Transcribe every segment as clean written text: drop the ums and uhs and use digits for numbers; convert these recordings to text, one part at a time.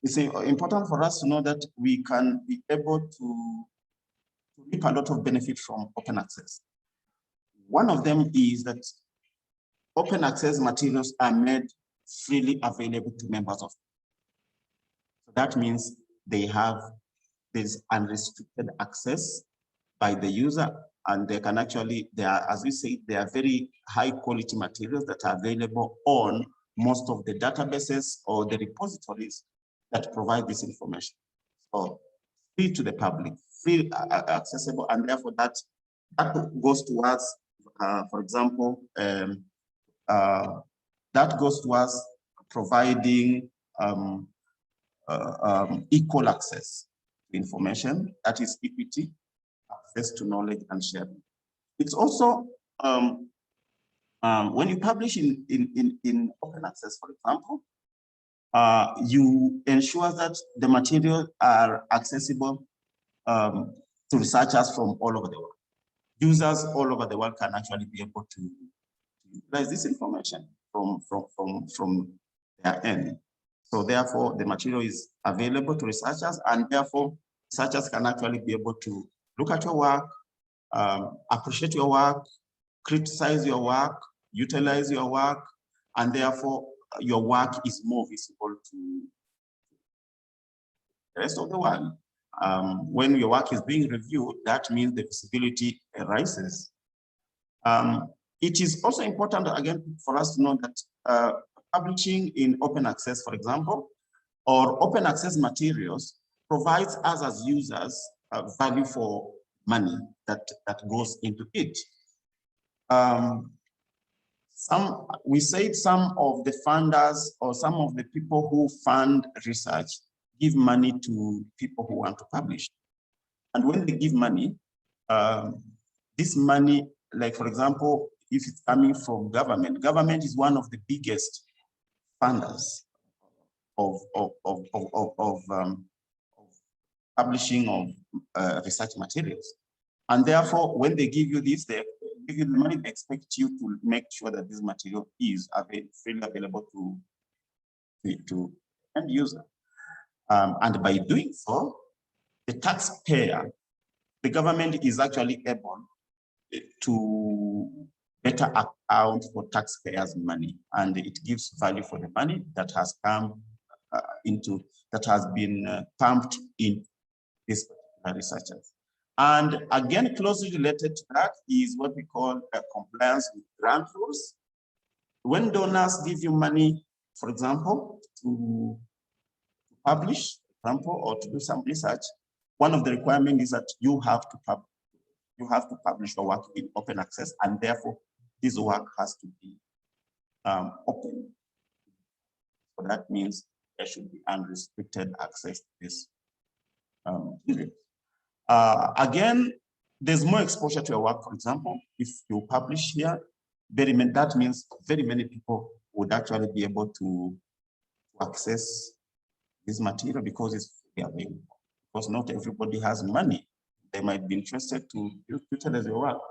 it's important for us to know that we can be able to reap a lot of benefit from open access. One of them is that open access materials are made freely available to members of. So that means there's unrestricted access by the user, and they can actually, as we say, they are very high quality materials that are available on most of the databases or the repositories that provide this information. So free to the public, free accessible, and therefore that goes towards, for example, that goes towards providing equal access to information, that is equity, access to knowledge and sharing. It's also when you publish in open access, for example, you ensure that the materials are accessible to researchers from all over the world. Users all over the world can actually be able to utilize this information from their end. So therefore, the material is available to researchers, and therefore, researchers can actually be able to look at your work, appreciate your work, criticize your work, utilize your work, and therefore your work is more visible to the rest of the world. When your work is being reviewed, that means the visibility rises. It is also important, again, for us to know that publishing in open access, for example, or open access materials provides us as users value for money that goes into it. We said some of the funders or some of the people who fund research give money to people who want to publish. And when they give money, this money, like for example, if it's coming from government is one of the biggest funders of publishing of research materials. And therefore, when they give you this, they give you the money, they expect you to make sure that this material is freely available to end user. And by doing so, the taxpayer, the government is actually able to better account for taxpayers' money, and it gives value for the money that has come that has been pumped in these researchers. And again, closely related to that is what we call compliance with grant rules. When donors give you money, for example, to publish, for example, or to do some research, one of the requirements is that you have to publish your work in open access, and therefore this work has to be open. So that means there should be unrestricted access to this material. Again, there's more exposure to your work. For example, if you publish here, that means very many people would actually be able to access this material because it's available. Because not everybody has money. They might be interested to utilize your work,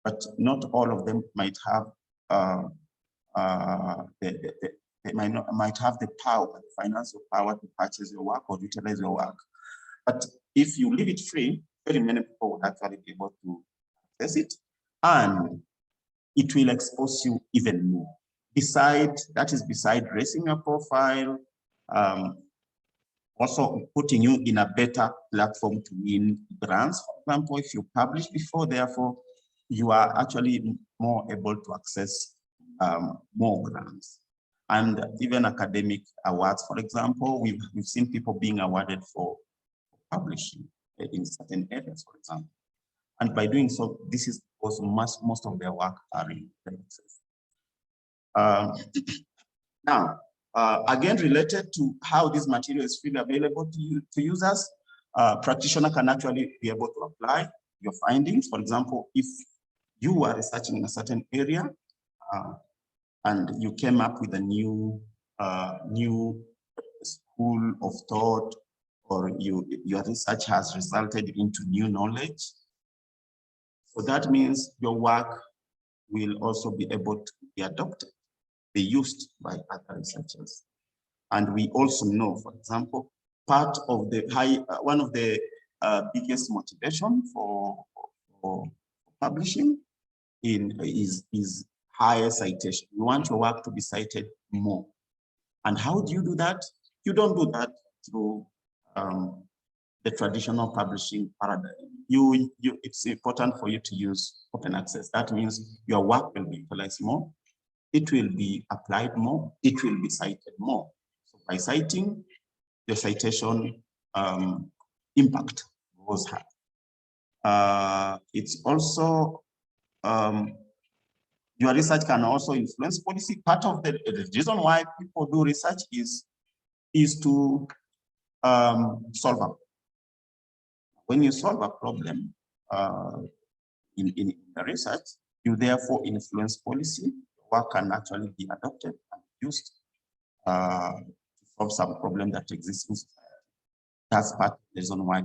but not all of them might have they might have the power, the financial power to purchase your work or utilize your work. But if you leave it free, very many people will actually be able to access it, and it will expose you even more. Beside raising your profile, also putting you in a better platform to win grants. For example, if you publish before, therefore, you are actually more able to access more grants. And even academic awards, for example, we've seen people being awarded for publishing in certain areas, for example. And by doing so, this is because most of their work are in access. Now, again, related to how this material is freely available to users, practitioner can actually be able to apply your findings. For example, if you are researching in a certain area and you came up with a new school of thought, or your research has resulted into new knowledge, so that means your work will also be able to be adopted, be used by other researchers. And we also know, for example, part of the one of the biggest motivation for publishing is higher citation. You want your work to be cited more. And how do you do that? You don't do that through the traditional publishing paradigm. It's important for you to use open access. That means your work will be utilized more, it will be applied more, it will be cited more. So by citing, the citation impact goes high. It's also, your research can also influence policy. Part of the reason why people do research is to solve a problem. When you solve a problem in the research, you therefore influence policy. Work can actually be adopted and used to solve some problem that exists in society. That's part of the reason why.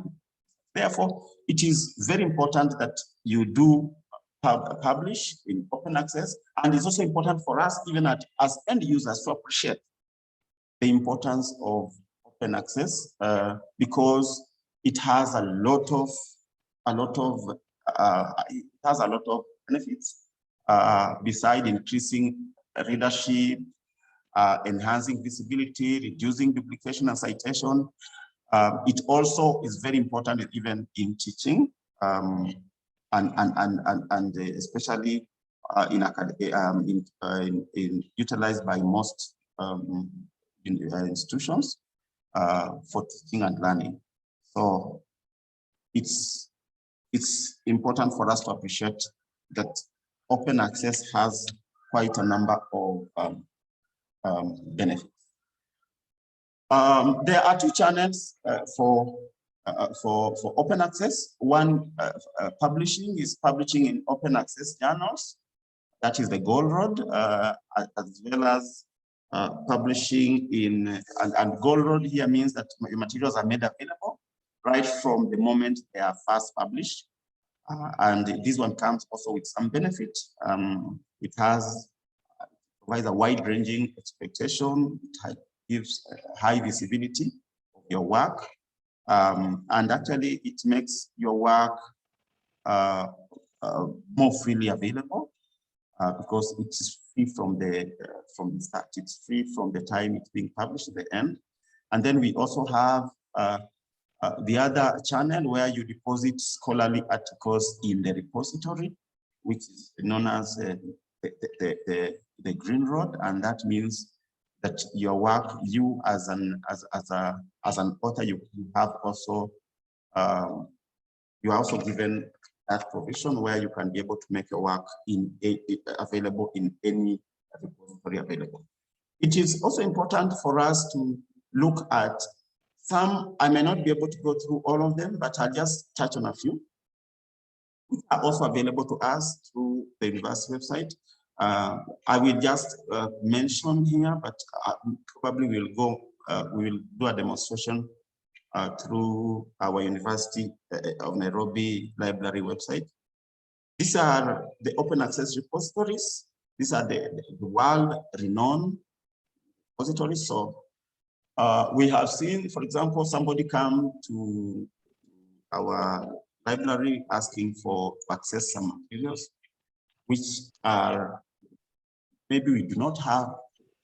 Therefore, it is very important that you do publish in open access, and it's also important for us, even as end users, to appreciate the importance of open access because it has a lot of benefits beside increasing readership, enhancing visibility, reducing duplication and citation. It also is very important even in teaching and especially in utilized by most institutions for teaching and learning. So it's important for us to appreciate that open access has quite a number of benefits. There are two channels for open access. One, publishing is publishing in open access journals. That is the Gold Road, as well as publishing in, and Gold Road here means that materials are made available right from the moment they are first published. And this one comes also with some benefit. It provides a wide-ranging expectation. It gives high visibility of your work. And actually, it makes your work more freely available because it is free from the start. It's free from the time it's being published to the end. And then we also have the other channel where you deposit scholarly articles in the repository, which is known as the Green Road, and that means that your work, you as an author, you have also you are also given that provision where you can be able to make your work available in any repository available. It is also important for us to look at some. I may not be able to go through all of them, but I'll just touch on a few, which are also available to us through the university website. I will just mention here, but probably we will do a demonstration through our University of Nairobi library website. These are the open access repositories. These are the world-renowned repositories. So we have seen, for example, somebody come to our library asking to access some materials, which are maybe we do not have,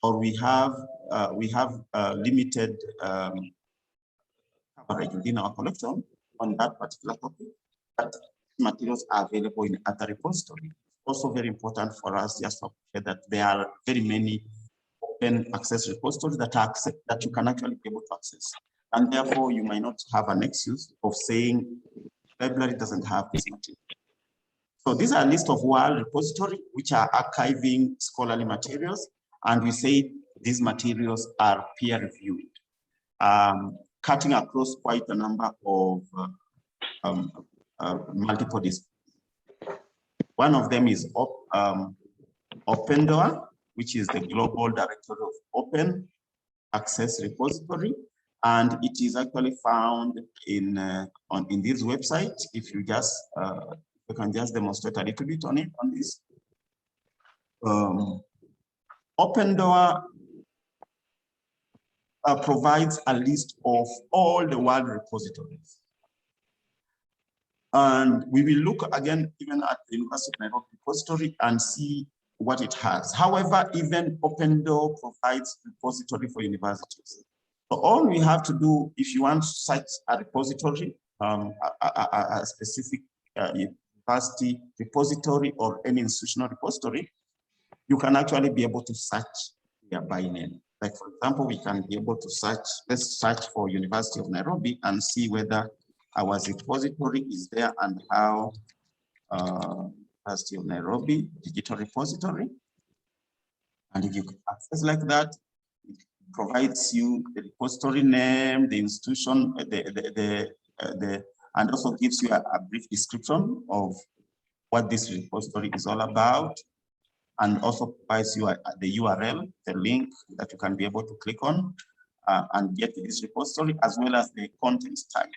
or we have limited coverage within our collection on that particular topic, but materials are available in other repositories. Also very important for us just to appreciate that there are very many open access repositories that you can actually be able to access. And therefore you might not have an excuse of saying library doesn't have this material. So these are a list of world repositories which are archiving scholarly materials, and we say these materials are peer reviewed, cutting across quite a number of multiple disciplines. One of them is Open Door, which is the global directory of open access repository, and it is actually found in this website. If you just you can just demonstrate a little bit on this. Open Door provides a list of all the world repositories. And we will look again even at the University of Nairobi repository and see what it has. However, even Open Door provides repository for universities. So all we have to do, if you want to search a repository, a specific university repository or any institutional repository, you can actually be able to search here by name. Like for example, we can be able to search, let's search for University of Nairobi and see whether our repository is there and how University of Nairobi digital repository. And if you access like that, it provides you the repository name, the institution, and also gives you a brief description of what this repository is all about, and also provides you the URL, the link that you can be able to click on and get to this repository, as well as the content type.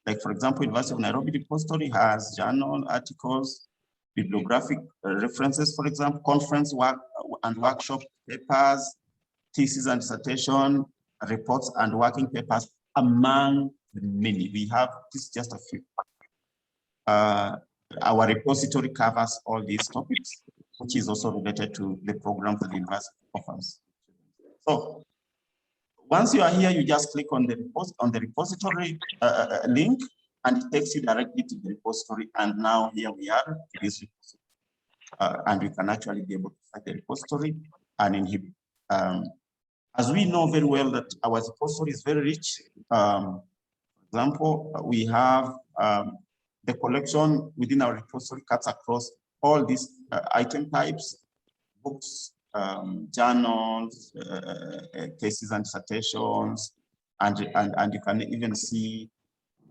Like for example, University of Nairobi repository has journal articles, bibliographic references, for example, conference work and workshop papers, thesis and dissertation, reports and working papers, among many. We have, this is just a few. Our repository covers all these topics, which is also related to the programs that the university offers. So once you are here, you just click on the repository link, and it takes you directly to the repository. And now here we are, this repository, and we can actually be able to find the repository and inhibit. As we know very well that our repository is very rich. For example, we have the collection within our repository cuts across all these item types, books, journals, theses and dissertations, and you can even see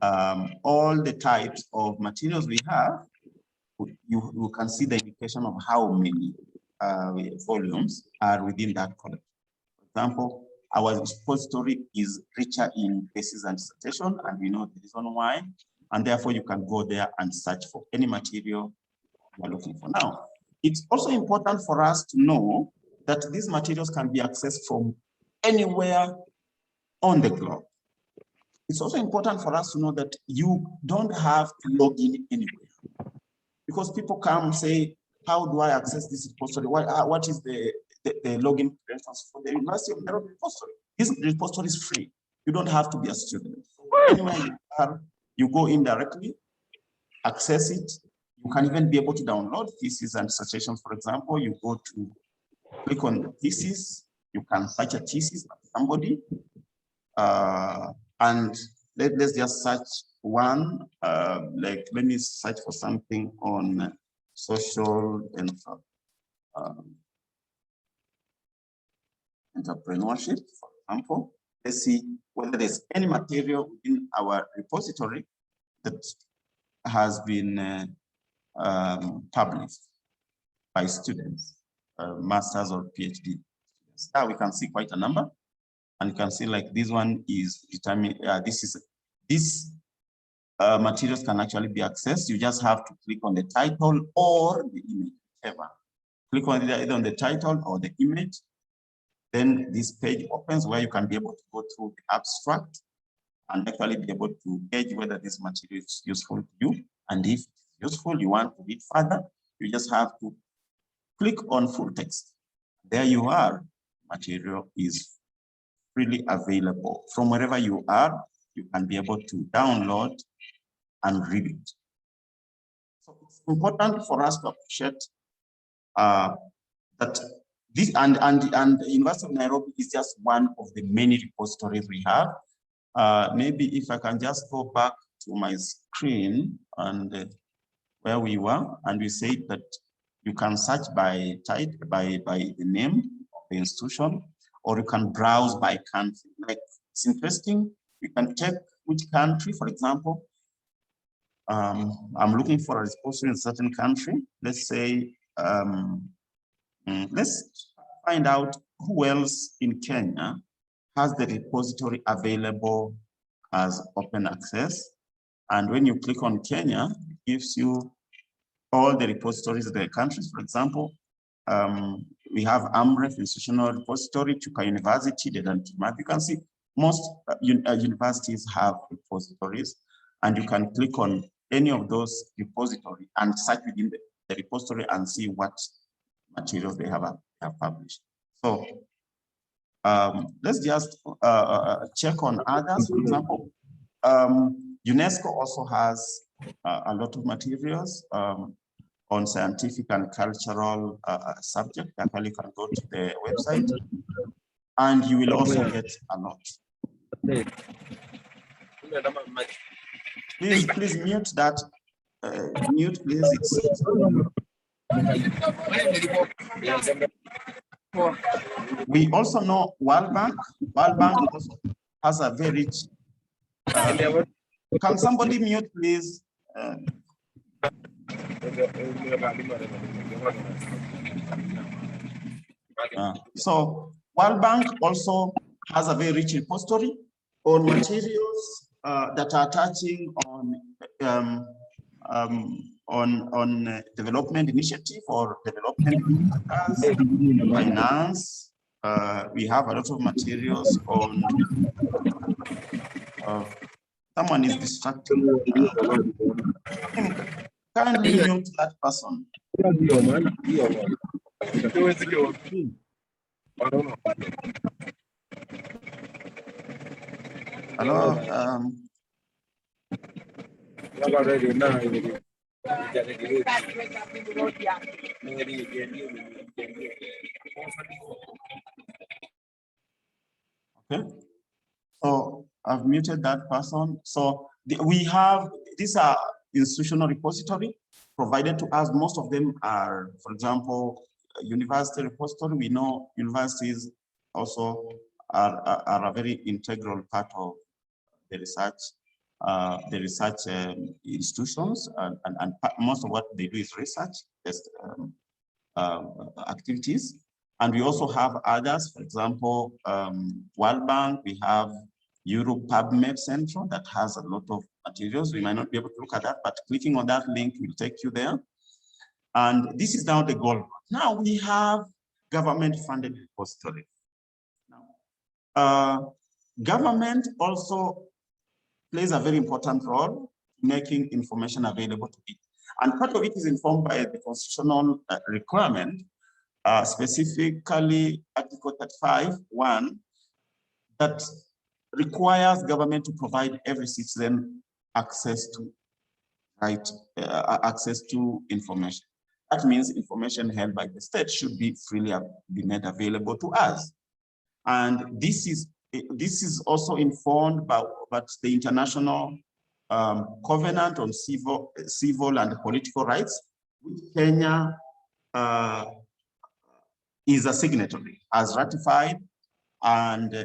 all the types of materials we have. You can see the indication of how many volumes are within that collection. For example, our repository is richer in theses and dissertation, and we know the reason why, and therefore you can go there and search for any material you are looking for. Now, it's also important for us to know that these materials can be accessed from anywhere on the globe. It's also important for us to know that you don't have to log in anywhere, because people come and say, how do I access this repository? What is the login credentials for the University of Nairobi repository? This repository is free. You don't have to be a student. Anywhere you are, you go in directly, access it. You can even be able to download theses and dissertations. For example, you go to click on the thesis, you can search a thesis of somebody, and let's just search one, like let me search for something on social and entrepreneurship, for example. Let's see whether there's any material in our repository that has been published by students, masters or PhD students. Now we can see quite a number, and you can see like this one is determined. This materials can actually be accessed. You just have to click on the title or the image, whichever. Click on either on the title or the image. Then this page opens where you can be able to go through the abstract and actually be able to gauge whether this material is useful to you. And if it's useful, you want to read further, you just have to click on full text. There you are. Material is freely available. From wherever you are, you can be able to download and read it. So it's important for us to appreciate that this and the University of Nairobi is just one of the many repositories we have. Maybe if I can just go back to my screen and where we were, and we say that you can search by type, by the name of the institution, or you can browse by country. Like, it's interesting. You can check which country, for example. I'm looking for a repository in a certain country. Let's say, let's find out who else in Kenya has the repository available as open access. And when you click on Kenya, it gives you all the repositories of the countries. For example, we have AMREF, Institutional Repository, Chuka University, Dedantimath. You can see most universities have repositories, and you can click on any of those repositories and search within the repository and see what materials they have published. So let's just check on others. For example, UNESCO also has a lot of materials on scientific and cultural subject. Actually, you can go to the website and you will also get a lot. Please mute that. Mute, please. We also know World Bank. World Bank also has a very rich. Can somebody mute, please? So World Bank also has a very rich repository on materials that are touching on development initiative or development finance. We have a lot of materials on. Someone is distracting. Kindly mute that person. Hello. Okay. So I've muted that person. So we have, these are institutional repository provided to us. Most of them are, for example, university repository. We know universities also are a very integral part of the research institutions, and most of what they do is research-based activities. And we also have others, for example, World Bank, we have Europe PubMed Central that has a lot of materials. We might not be able to look at that, but clicking on that link will take you there. And this is now the goal. Now we have government-funded repository. Now, government also plays a very important role making information available to it. And part of it is informed by the constitutional requirement, specifically Article 35(1), that requires government to provide every citizen access to information. That means information held by the state should be freely be made available to us. And this is also informed by the International Covenant on Civil and Political Rights, which Kenya is a signatory, has ratified and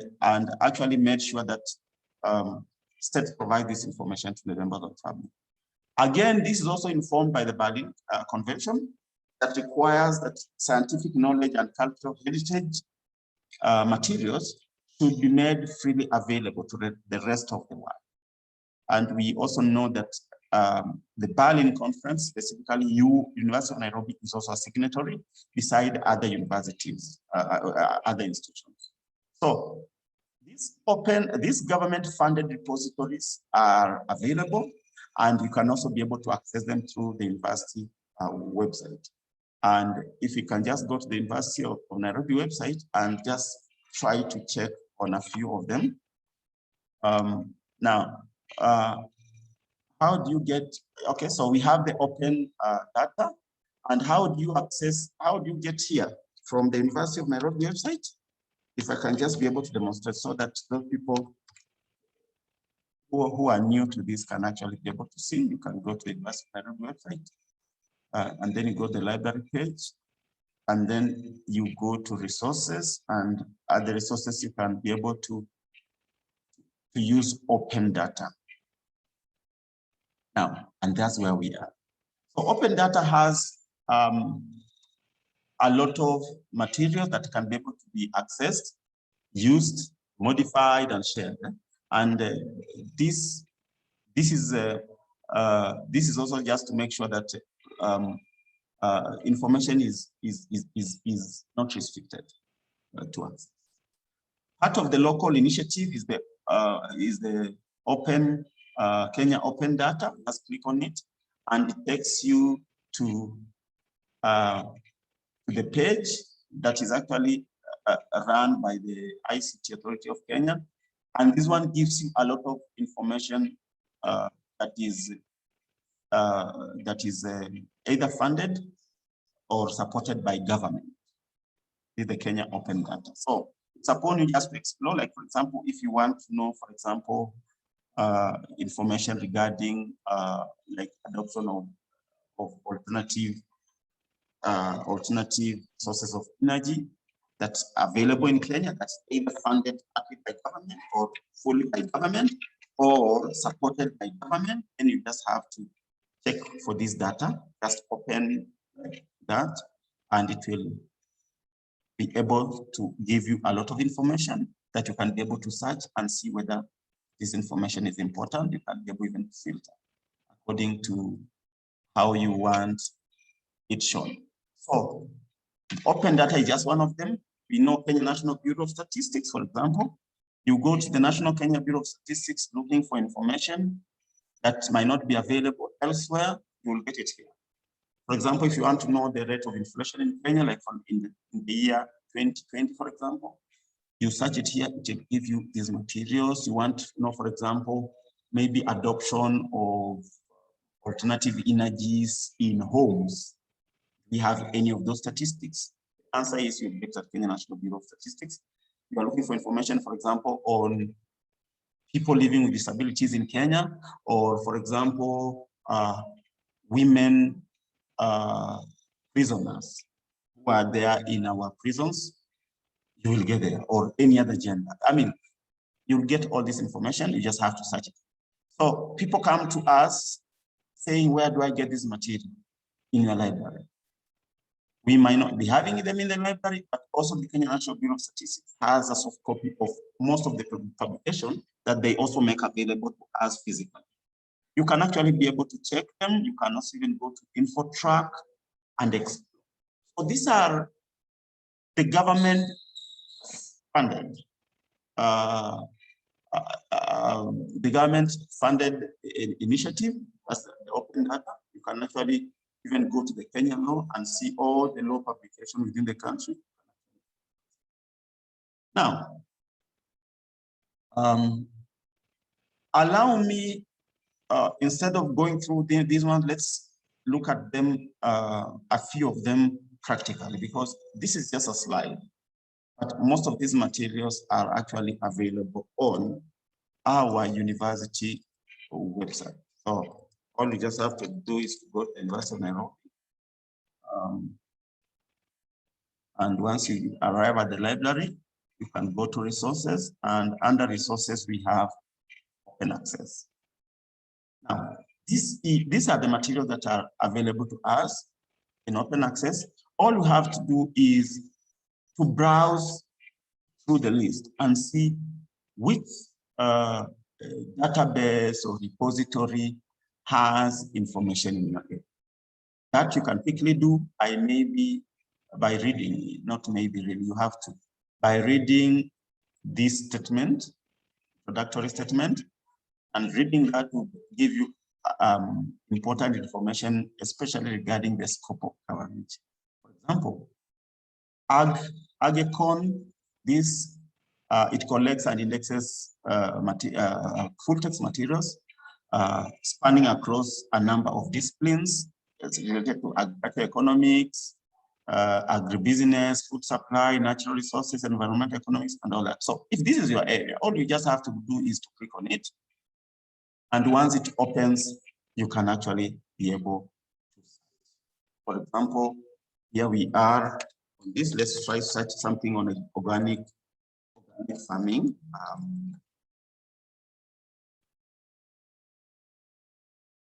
actually made sure that states provide this information to the members of the family. Again, this is also informed by the Berlin Convention that requires that scientific knowledge and cultural heritage materials should be made freely available to the rest of the world. And we also know that the Berlin Conference, specifically University of Nairobi, is also a signatory beside other universities, other institutions. So these government-funded repositories are available, and you can also be able to access them through the university website. And if you can just go to the University of Nairobi website and just try to check on a few of them. Now, how do you get, okay, so we have the open data, and how do you get here from the University of Nairobi website? If I can just be able to demonstrate so that those people who are new to this can actually be able to see. You can go to the University of Nairobi website, and then you go to the library page, and then you go to resources, and at the resources you can be able to use open data. Now, and that's where we are. So open data has a lot of material that can be able to be accessed, used, modified, and shared. And this is also just to make sure that information is not restricted to us. Part of the local initiative is the open Kenya Open Data. Just click on it, and it takes you to the page that is actually run by the ICT Authority of Kenya, and this one gives you a lot of information that is either funded or supported by government with the Kenya Open Data. So it's upon you just to explore, like, for example, if you want to know, for example, information regarding like adoption of alternative sources of energy that's available in Kenya, that's either funded partly by government or fully by government or supported by government, then you just have to check for this data, just open that, and it will be able to give you a lot of information that you can be able to search and see whether this information is important. You can be able even to filter according to how you want it shown. So open data is just one of them. We know Kenya National Bureau of Statistics, for example. You go to the National Kenya Bureau of Statistics looking for information that might not be available elsewhere, you will get it here. For example, if you want to know the rate of inflation in Kenya, like in the year 2020, for example, you search it here, it will give you these materials. You want to know, for example, maybe adoption of alternative energies in homes. We have any of those statistics? The answer is you get at Kenya National Bureau of Statistics. You are looking for information, for example, on people living with disabilities in Kenya, or for example, women prisoners who are there in our prisons, you will get there, or any other gender. I mean, you'll get all this information, you just have to search it. So people come to us saying, where do I get this material? In your library. We might not be having them in the library, but also the Kenya National Bureau of Statistics has a soft copy of most of the publication that they also make available to us physically. You can actually be able to check them. You can also even go to InfoTrack and explore. So these are the government funded, the government funded initiative as the open data. You can actually even go to the Kenyan law and see all the law publications within the country. Now, allow me, instead of going through these ones, let's look at them, a few of them practically, because this is just a slide. But most of these materials are actually available on our university website. So all you just have to do is to go to the University of Nairobi. And once you arrive at the library, you can go to resources, and under resources, we have open access. Now, these are the materials that are available to us in open access. All you have to do is to browse through the list and see which database or repository has information in your area. That you can quickly do by reading, not maybe really, you have to, by reading this statement, introductory statement, and reading that will give you important information, especially regarding the scope of coverage. For example, Econ, this it collects and indexes full text materials spanning across a number of disciplines. It's related to agricultural economics, agribusiness, food supply, natural resources, environmental economics, and all that. So if this is your area, all you just have to do is to click on it. And once it opens, you can actually be able to search. For example, here we are on this. Let's try to search something on organic farming.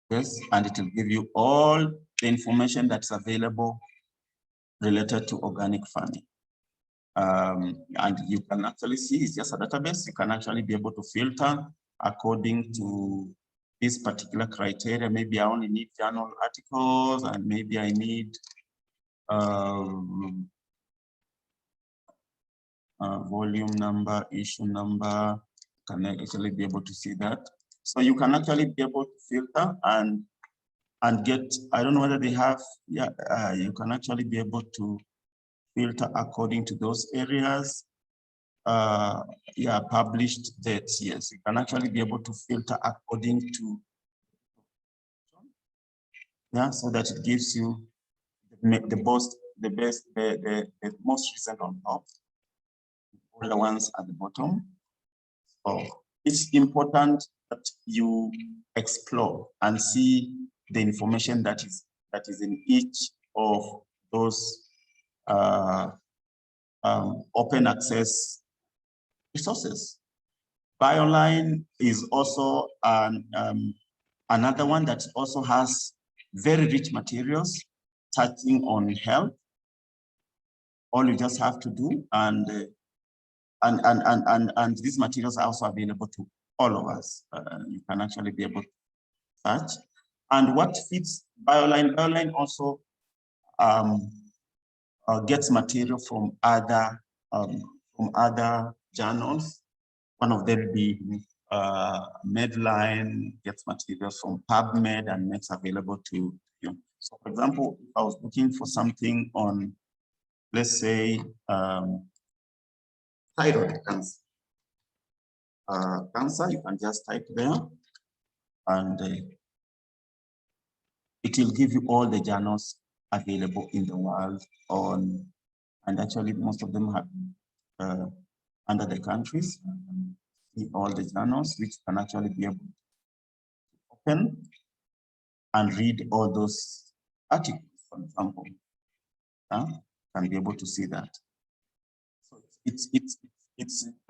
Yes, and it will give you all the information that's available related to organic farming. And you can actually see it's just a database. You can actually be able to filter according to this particular criteria. Maybe I only need journal articles, and maybe I need volume number, issue number, can actually be able to see that. So you can actually be able to filter and get, I don't know whether they have, yeah, you can actually be able to filter according to those areas. Yeah, published dates, yes, you can actually be able to filter according to, yeah, so that it gives you the most recent on top, all the ones at the bottom. So it's important that you explore and see the information that is in each of those open access resources. BioLine is also another one that also has very rich materials touching on health. All you just have to do, and these materials are also available to all of us. You can actually be able to search. And what fits BioLine? BioLine also gets material from other journals. One of them being Medline gets material from PubMed and makes available to you. So, for example, if I was looking for something on, let's say, thyroid cancer. You can just type there, and it will give you all the journals available in the world on, and actually most of them have under the countries. See all the journals which can actually be able to open and read all those articles, for example. Can be able to see that. So it's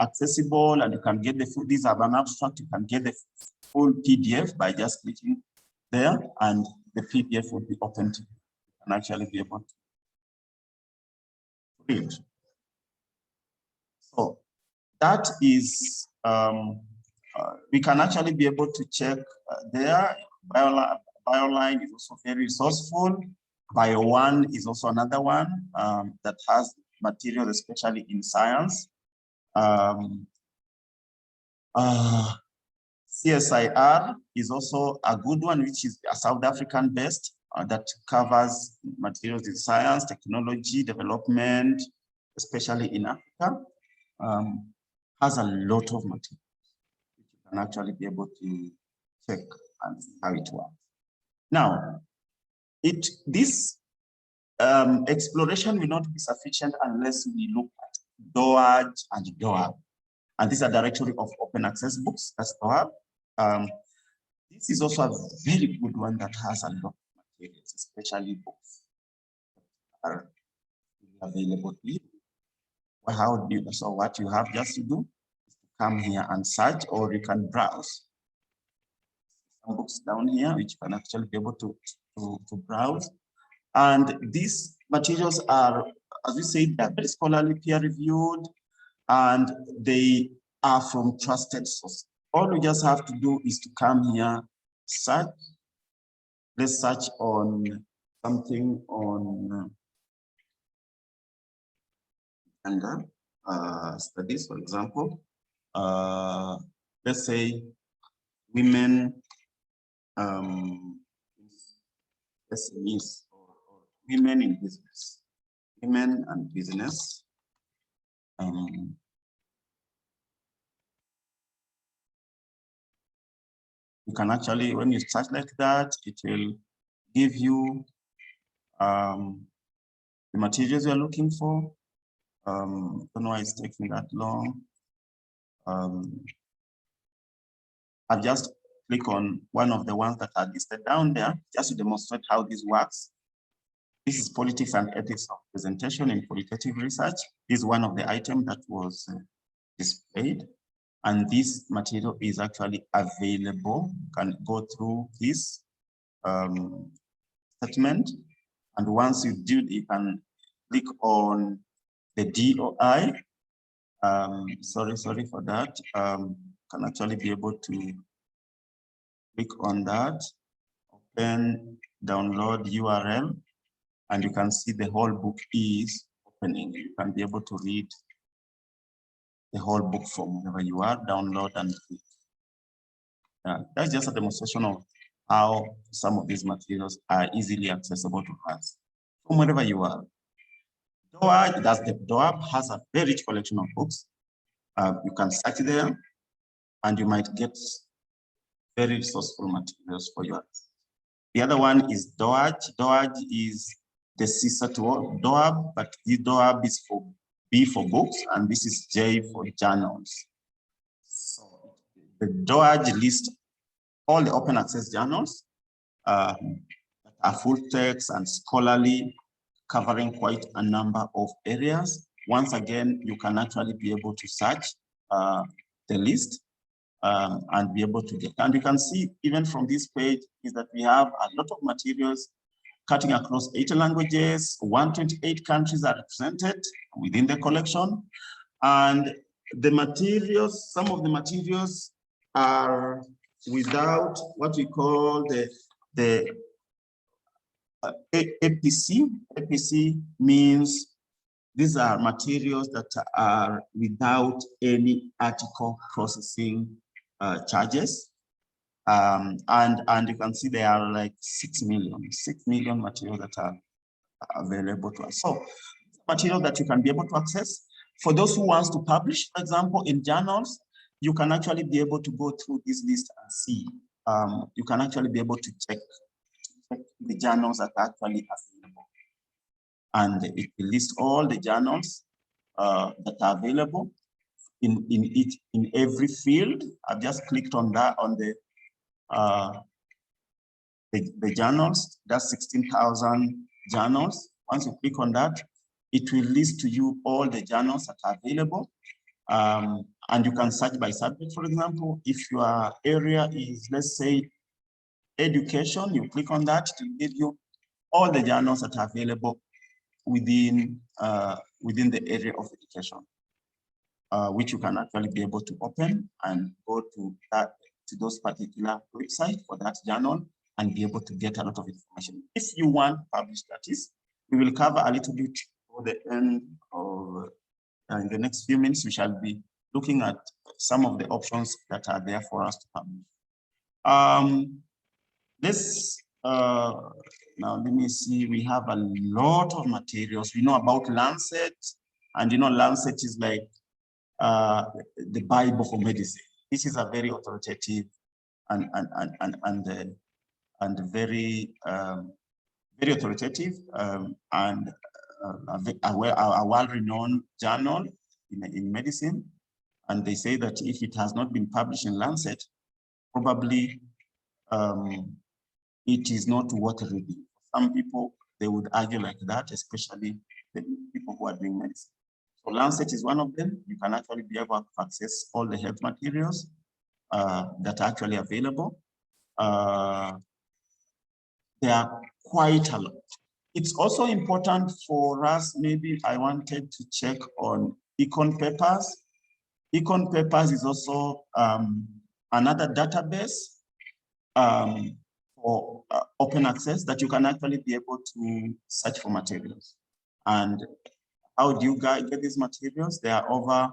accessible, and you can get the full, these are an abstract, you can get the full PDF by just clicking there, and the PDF will be open to you and actually be able to read. So that is, we can actually be able to check there. BioLine is also very resourceful. BioOne is also another one that has material, especially in science. CSIR is also a good one, which is a South African based that covers materials in science, technology, development, especially in Africa. Has a lot of materials which you can actually be able to check and see how it works. Now, this exploration will not be sufficient unless we look at DOAG and DOAB. And these are directory of open access books, that's DOAB. This is also a very good one that has a lot of materials, especially books that are available to you. Well, how do you, so what you have just to do is to come here and search, or you can browse. Some books down here which you can actually be able to browse. And these materials are, as we say, they're very scholarly, peer-reviewed, and they are from trusted sources. All we just have to do is to come here, search. Let's search on something on studies, for example. Let's say women, SMEs, or women in business, women and business. You can actually, when you search like that, it will give you the materials you're looking for. I don't know why it's taking that long. I've just clicked on one of the ones that are listed down there just to demonstrate how this works. This is politics and ethics of presentation in qualitative research. This is one of the items that was displayed. And this material is actually available. You can go through this statement. And once you do, you can click on the DOI. Sorry for that. Can actually be able to click on that, open, download URL. and you can see the whole book is opening. You can be able to read the whole book from wherever you are, download and read. That's just a demonstration of how some of these materials are easily accessible to us from wherever you are. DOAB has a very rich collection of books. You can search there and you might get very resourceful materials for you. The other one is DOAJ. DOAJ is the sister to DOAB, but the DOAB is for B for books, and this is J for journals. So the DOAJ lists all the open access journals that are full text and scholarly, covering quite a number of areas. Once again, you can actually be able to search the list and be able to get. And you can see even from this page is that we have a lot of materials cutting across 80 languages, 128 countries are represented within the collection. And the materials, some of the materials are without what we call the APC. APC means these are materials that are without any article processing charges. And you can see there are like 6 million materials that are available to us. So material that you can be able to access. For those who wants to publish, for example, in journals, you can actually be able to go through this list and see. You can actually be able to check the journals that are actually available. And it will list all the journals that are available in every field. I've just clicked on that, on the journals. That's 16,000 journals. Once you click on that, it will list to you all the journals that are available. And you can search by subject, for example. If your area is, let's say, education, you click on that to give you all the journals that are available within the area of education, which you can actually be able to open and go to those particular websites for that journal and be able to get a lot of information. If you want to publish, that is, we will cover a little bit for the end of in the next few minutes. We shall be looking at some of the options that are there for us to publish. Now let me see, we have a lot of materials. We know about Lancet, and you know Lancet is like the Bible for medicine. This is a very authoritative and very very authoritative and a well-renowned journal in medicine. And they say that if it has not been published in Lancet, probably it is not worth reading. Some people, they would argue like that, especially the people who are doing medicine. So Lancet is one of them. You can actually be able to access all the health materials that are actually available. There are quite a lot. It's also important for us, maybe I wanted to check on Econ Papers. Econ Papers is also another database for open access that you can actually be able to search for materials. And how do you guys get these materials? There are over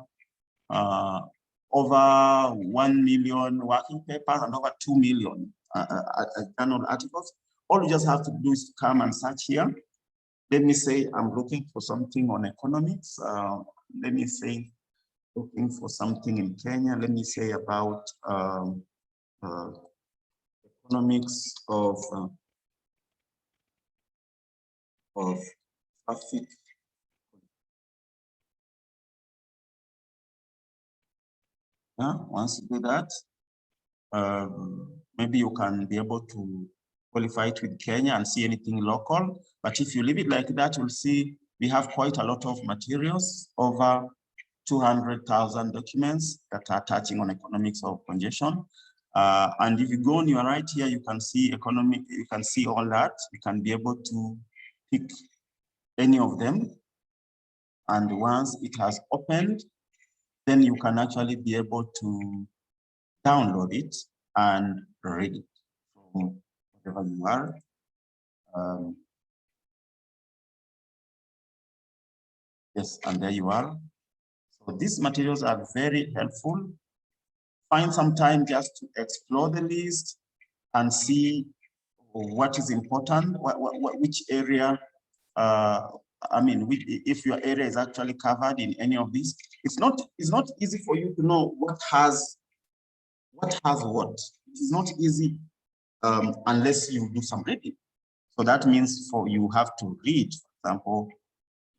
1 million working papers and over 2 million journal articles. All you just have to do is to come and search here. Let me say I'm looking for something on economics. Let me say looking for something in Kenya. Let me say about economics of traffic. Once you do that, maybe you can be able to qualify it with Kenya and see anything local. But if you leave it like that, you'll see we have quite a lot of materials, over 200,000 documents that are touching on economics of congestion. And if you go on your right here, you can see economic, you can see all that. You can be able to pick any of them. And once it has opened, then you can actually be able to download it and read it from wherever you are. Yes, and there you are. So these materials are very helpful. Find some time just to explore the list and see what is important, which area, I mean, if your area is actually covered in any of these. It's not easy for you to know what has what. It is not easy unless you do some reading. So that means you have to read, for example,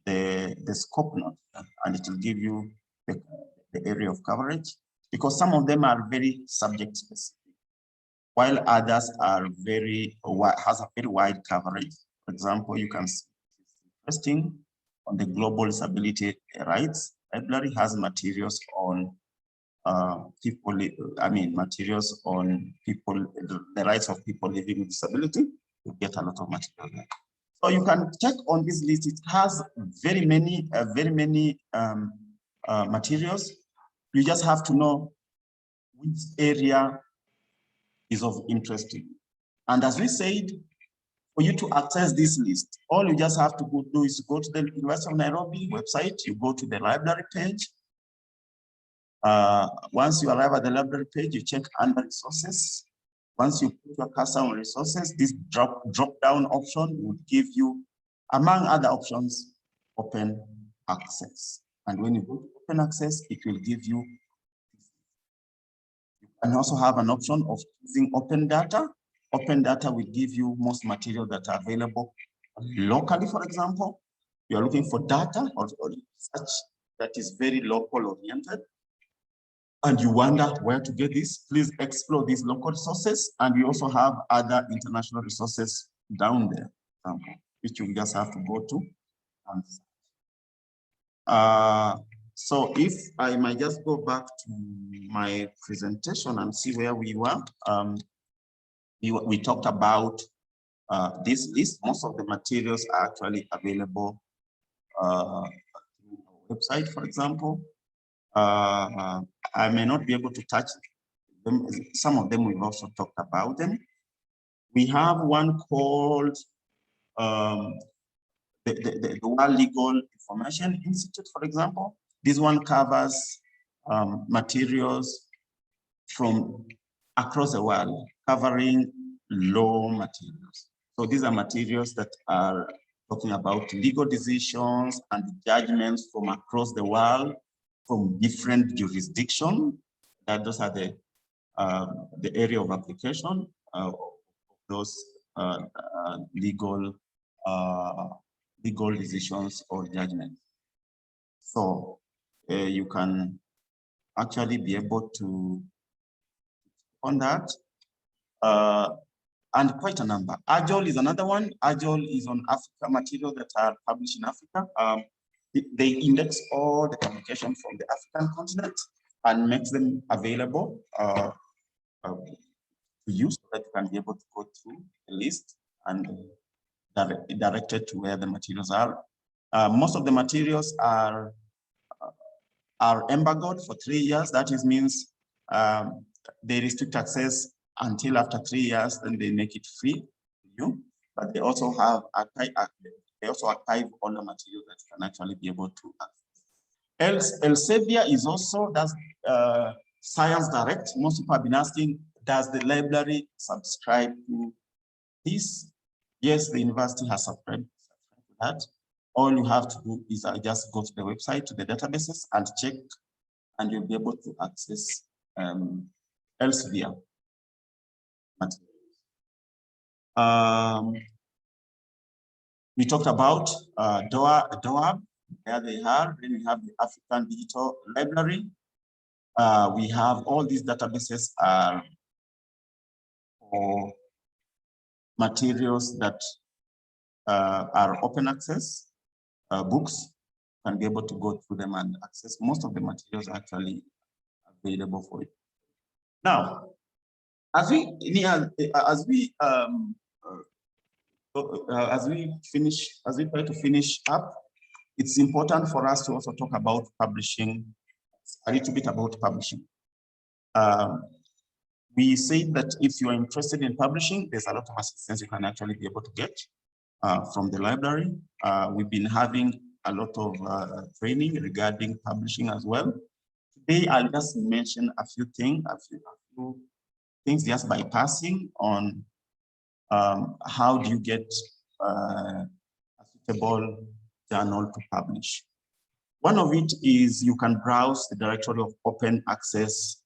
the scope note, and it will give you the area of coverage, because some of them are very subject specific, while others are has a very wide coverage. For example, you can see it's interesting on the global disability rights. Library has materials on materials on people, the rights of people living with disability. You get a lot of material there. So you can check on this list. It has very many materials. You just have to know which area is of interest to you. And as we said, for you to access this list, all you just have to do is go to the University of Nairobi website. You go to the library page. Once you arrive at the library page, you check under resources. Once you put your cursor on resources, this drop down option would give you, among other options, open access. And when you go to open access, it will give you. You can also have an option of using open data. Open data will give you most material that are available locally. For example, you are looking for data or research that is very local oriented, and you wonder where to get this, please explore these local resources. And we also have other international resources down there, which you just have to go to. So if I might just go back to my presentation and see where we were. We talked about this list. Most of the materials are actually available on the website, for example. I may not be able to touch them. Some of them we've also talked about them. We have one called the World Legal Information Institute, for example. This one covers materials from across the world, covering law materials. So these are materials that are talking about legal decisions and judgments from across the world, from different jurisdictions. Those are the area of application of those legal decisions or judgments. So you can actually be able to on that. And quite a number. AJOL is another one. AJOL is on Africa material that are published in Africa. They index all the publications from the African continent and makes them available to you, so that you can be able to go through the list and directed to where the materials are. Most of the materials are embargoed for 3 years. That means they restrict access until after 3 years, then they make it free to you. But they also have archive all the materials that you can actually be able to access. Elsevier is also Science Direct. Most people have been asking, does the library subscribe to this? Yes, the university has subscribed to that. All you have to do is just go to the website, to the databases, and check, and you'll be able to access Elsevier materials. We talked about DOAB, there they are. Then we have the African Digital Library. We have all these databases for materials that are open access. Books can be able to go through them and access. Most of the materials are actually available for it. Now, as we try to finish up, it's important for us to also talk about publishing, a little bit about publishing. We say that if you are interested in publishing, there's a lot of assistance you can actually be able to get from the library. We've been having a lot of training regarding publishing as well. Today, I'll just mention a few things, just bypassing on how do you get a suitable journal to publish. One of it is you can browse the directory of open access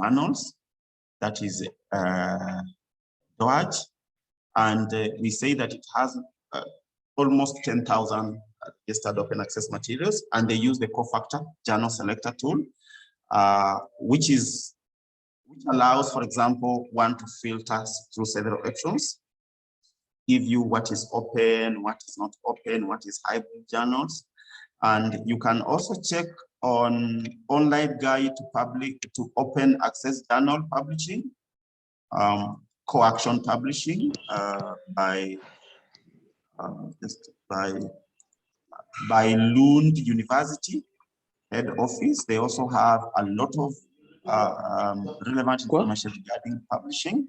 journals, that is DOAJ, and we say that it has almost 10,000 registered open access materials, and they use the cofactor journal selector tool, which allows, for example, one to filter through several options, give you what is open, what is not open, what is hybrid journals. And you can also check on online guide to open access journal publishing, co-action publishing by Lund University head office. They also have a lot of relevant information regarding publishing.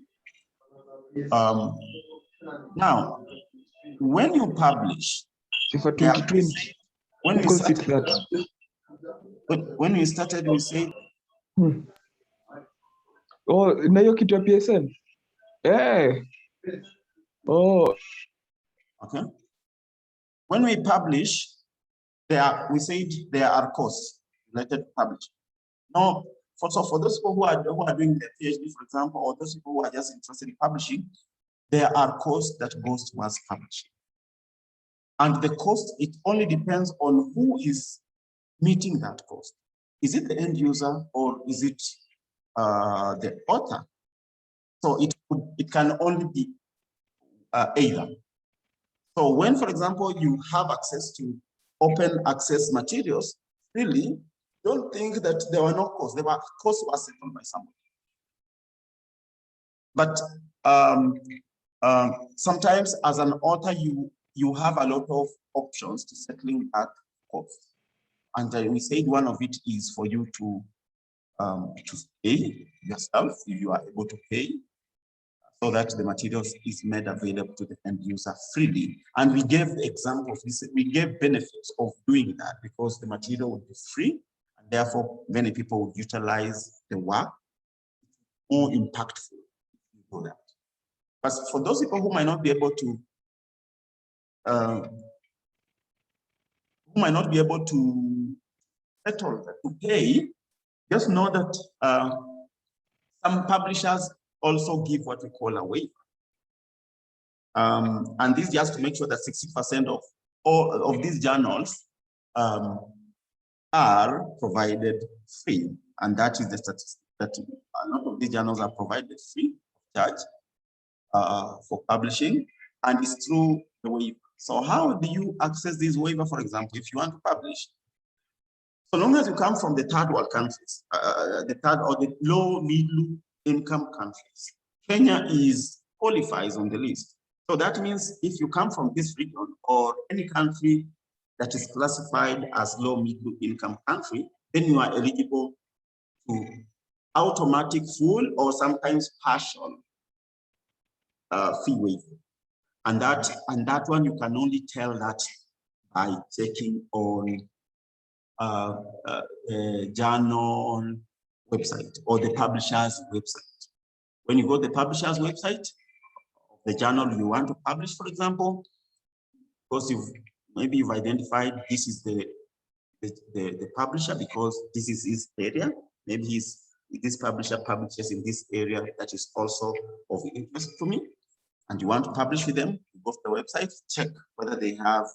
Now, when you publish, when we started, we said, oh, na hiyo kitu ya PSN. Oh. Okay. When we publish, we said there are costs related to publishing. Now, for those people who are doing their PhD, for example, or those people who are just interested in publishing, there are costs that goes towards publishing. And the cost, it only depends on who is meeting that cost. Is it the end user or is it the author? So it can only be either. So when, for example, you have access to open access materials, really don't think that there were no costs. There were costs were settled by someone. But sometimes as an author, you have a lot of options to settling that cost. And we said one of it is for you to pay yourself if you are able to pay, so that the materials is made available to the end user freely. And we gave examples, we gave benefits of doing that because the material would be free, and therefore many people would utilize the work. More impactful if you do that. But for those people who might not be able to settle, to pay, just know that some publishers also give what we call a waiver. And this just to make sure that 60% of all of these journals are provided free. And that is the statistic, that a lot of these journals are provided free of charge for publishing, and it's through the waiver. So how do you access this waiver? For example, if you want to publish, so long as you come from the third world countries, the third or the low middle income countries, Kenya qualifies on the list. So that means if you come from this region or any country that is classified as low middle income country, then you are eligible to automatic full or sometimes partial fee waiver. And that one you can only tell that by checking on journal website or the publisher's website. When you go to the publisher's website, the journal you want to publish, for example, because maybe you've identified this is the publisher because this is his area. Maybe this publisher publishes in this area that is also of interest to me, and you want to publish with them. You go to the website, check whether they have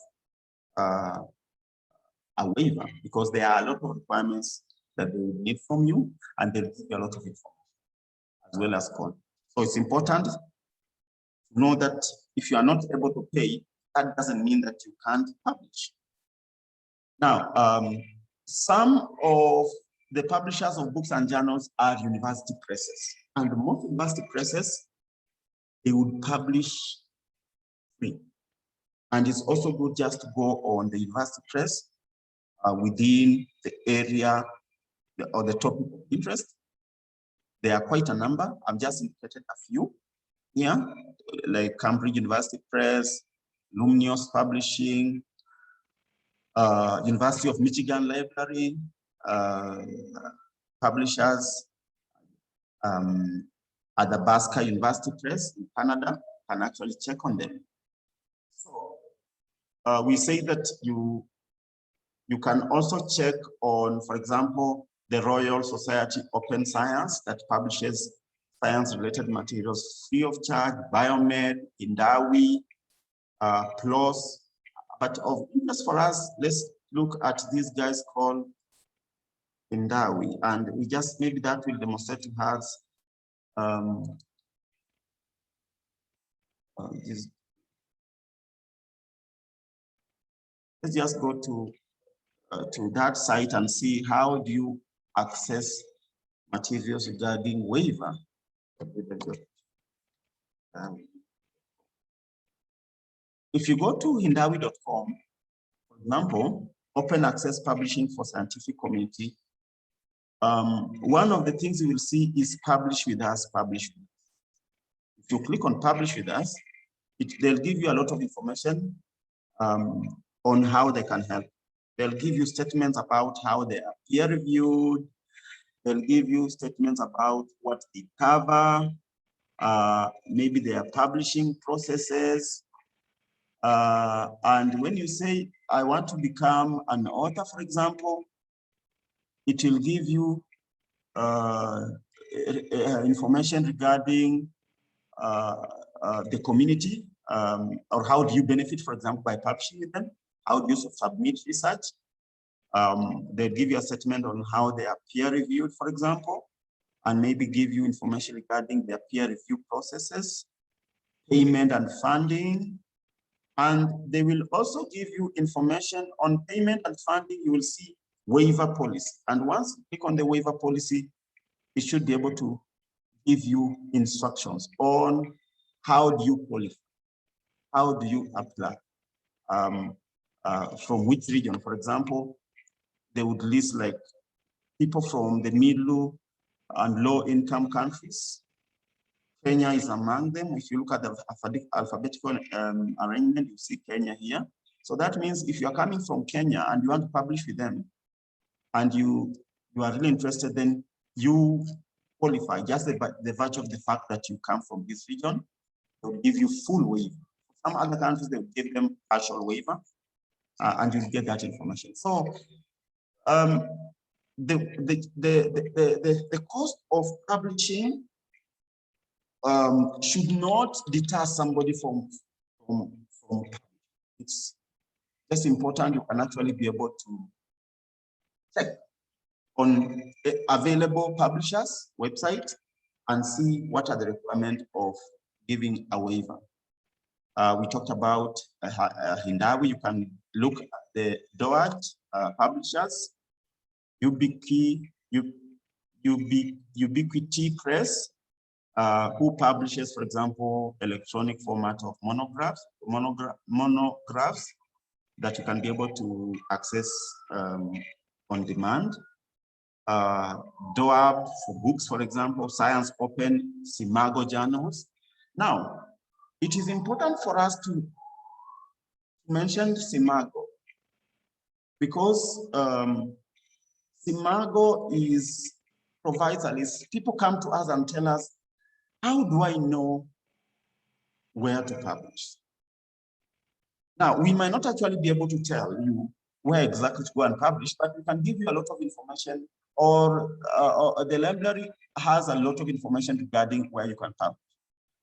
a waiver, because there are a lot of requirements that they will need from you, and they'll give you a lot of information as well as code. So it's important to know that if you are not able to pay, that doesn't mean that you can't publish. Now, some of the publishers of books and journals are university presses, and most university presses, they would publish free. And it's also good just to go on the university press within the area or the topic of interest. There are quite a number. I've just indicated a few here, like Cambridge University Press, Luminous Publishing, University of Michigan Library, publishers, Athabasca University Press in Canada, can actually check on them. So we say that you can also check on, for example, the Royal Society Open Science that publishes science-related materials free of charge, Biomed, Indawi, PLOS. But of interest for us, let's look at these guys called Indawi, and we just, maybe that will demonstrate to us let's just go to that site and see how do you access materials regarding waiver. If you go to hindawi.com, for example, open access publishing for scientific community, one of the things you will see is publish with us, publish with us. If you click on publish with us, they'll give you a lot of information on how they can help. They'll give you statements about how they are peer reviewed. They'll give you statements about what they cover, maybe their publishing processes. And when you say, I want to become an author, for example, it will give you information regarding the community, or how do you benefit, for example, by publishing with them? How do you submit research? They give you a statement on how they are peer reviewed, for example, and maybe give you information regarding their peer review processes, payment and funding. And they will also give you information on payment and funding. You will see waiver policy. And once you click on the waiver policy, it should be able to give you instructions on how do you qualify, how do you apply, from which region. For example, they would list like people from the middle and low income countries. Kenya is among them. If you look at the alphabetical arrangement, you see Kenya here. So that means if you're coming from Kenya and you want to publish with them, and you are really interested, then you qualify just the virtue of the fact that you come from this region. They'll give you full waiver. Some other countries, they'll give them partial waiver, and you get that information. So the cost of publishing should not deter somebody from it's just important you can actually be able to check on available publishers website and see what are the requirements of giving a waiver. We talked about Hindawi. You can look at the DOAT publishers, Ubiquity Press, who publishes, for example, electronic format of monographs that you can be able to access on demand. DOAB for books, for example, Science Open, Simago journals. Now, it is important for us to mention Simago because Simago provides a list. People come to us and tell us, how do I know where to publish? Now, we might not actually be able to tell you where exactly to go and publish, but we can give you a lot of information, or the library has a lot of information regarding where you can publish.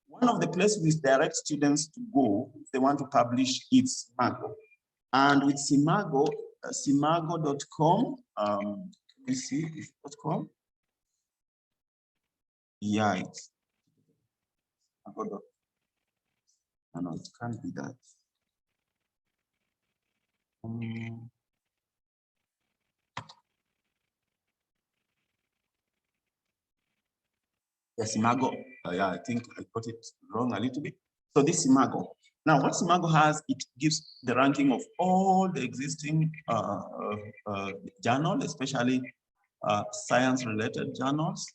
One of the places we direct students to go if they want to publish is Simago. And with Simago, simago.com, let me see, is it .com? Yeah, it's no, it can't be that. Yes, Simago. Yeah, I think I got it wrong a little bit. So this Simago. Now, what Simago has, it gives the ranking of all the existing journals, especially science-related journals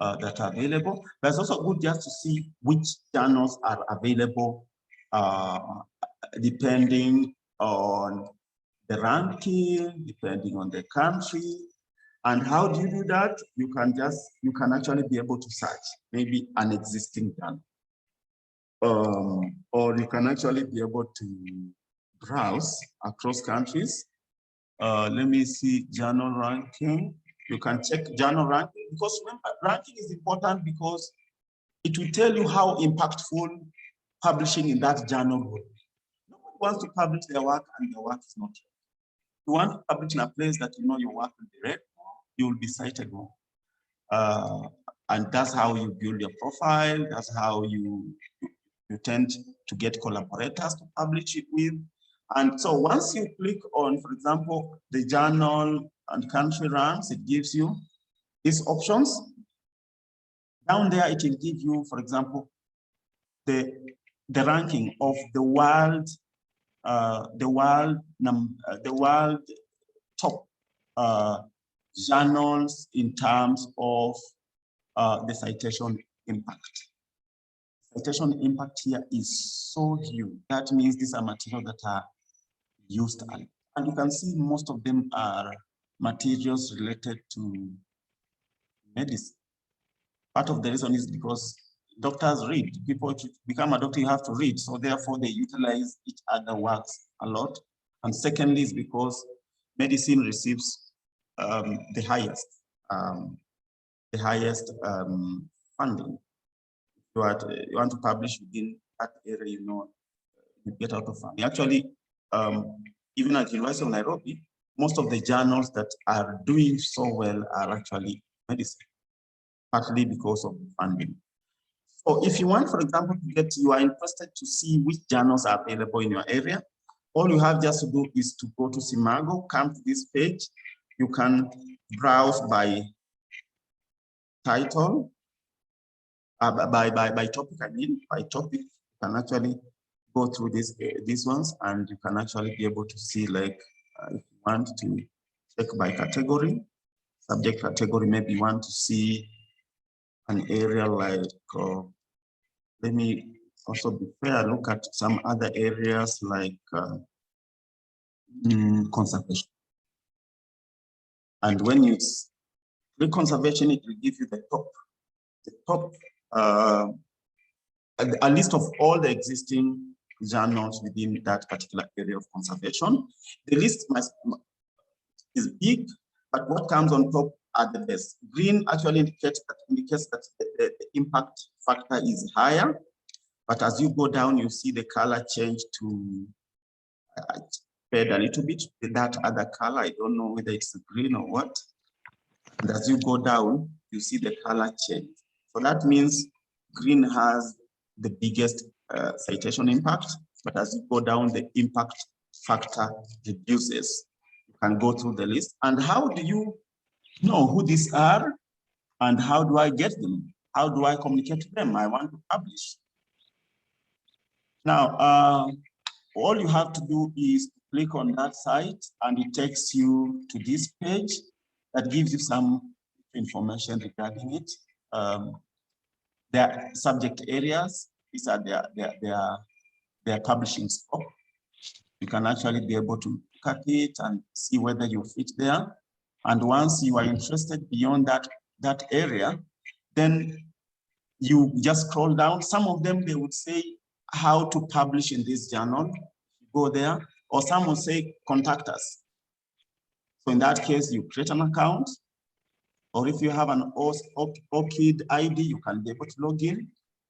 that are available. But it's also good just to see which journals are available depending on the ranking, depending on the country. And how do you do that? You can actually be able to search maybe an existing journal. Or you can actually be able to browse across countries. Let me see journal ranking. You can check journal ranking, because remember, ranking is important because it will tell you how impactful publishing in that journal will be. Nobody wants to publish their work and their work is not read. You want to publish in a place that you know your work will be read, you will be cited more. And that's how you build your profile. That's how you tend to get collaborators to publish it with. And so once you click on, for example, the journal and country ranks, it gives you these options. Down there, it will give you, for example, the ranking of the world top journals in terms of the citation impact. Citation impact here is so huge. That means these are materials that are used, and you can see most of them are materials related to medicine. Part of the reason is because doctors read. People to become a doctor, you have to read. So therefore they utilize each other works a lot. And secondly is because medicine receives the highest funding. You want to publish within that area, you know, you get out of funding. Actually, even at University of Nairobi, most of the journals that are doing so well are actually medicine, partly because of funding. So if you want, for example, you are interested to see which journals are available in your area, all you have just to do is to go to Simago, come to this page. You can browse by title, by topic, by topic. You can actually go through these ones, and you can actually be able to see, like, if you want to check by category, subject category, maybe you want to see an area like, let me also be fair, look at some other areas like conservation. And when you click conservation, it will give you the top a list of all the existing journals within that particular area of conservation. The list is big, but what comes on top are the best. Green actually indicates that the impact factor is higher, but as you go down, you see the color change to fade a little bit. That other color, I don't know whether it's green or what. And as you go down, you see the color change. So that means green has the biggest citation impact, but as you go down, the impact factor reduces. You can go through the list. And how do you know who these are? And how do I get them? How do I communicate to them? I want to publish. Now, all you have to do is click on that site, and it takes you to this page that gives you some information regarding it. Their subject areas, these are their publishing scope. You can actually be able to look at it and see whether you fit there. And once you are interested beyond that area, then you just scroll down. Some of them, they would say how to publish in this journal. Go there, or some will say contact us. So in that case, you create an account, or if you have an ORCID ID, you can be able to log in.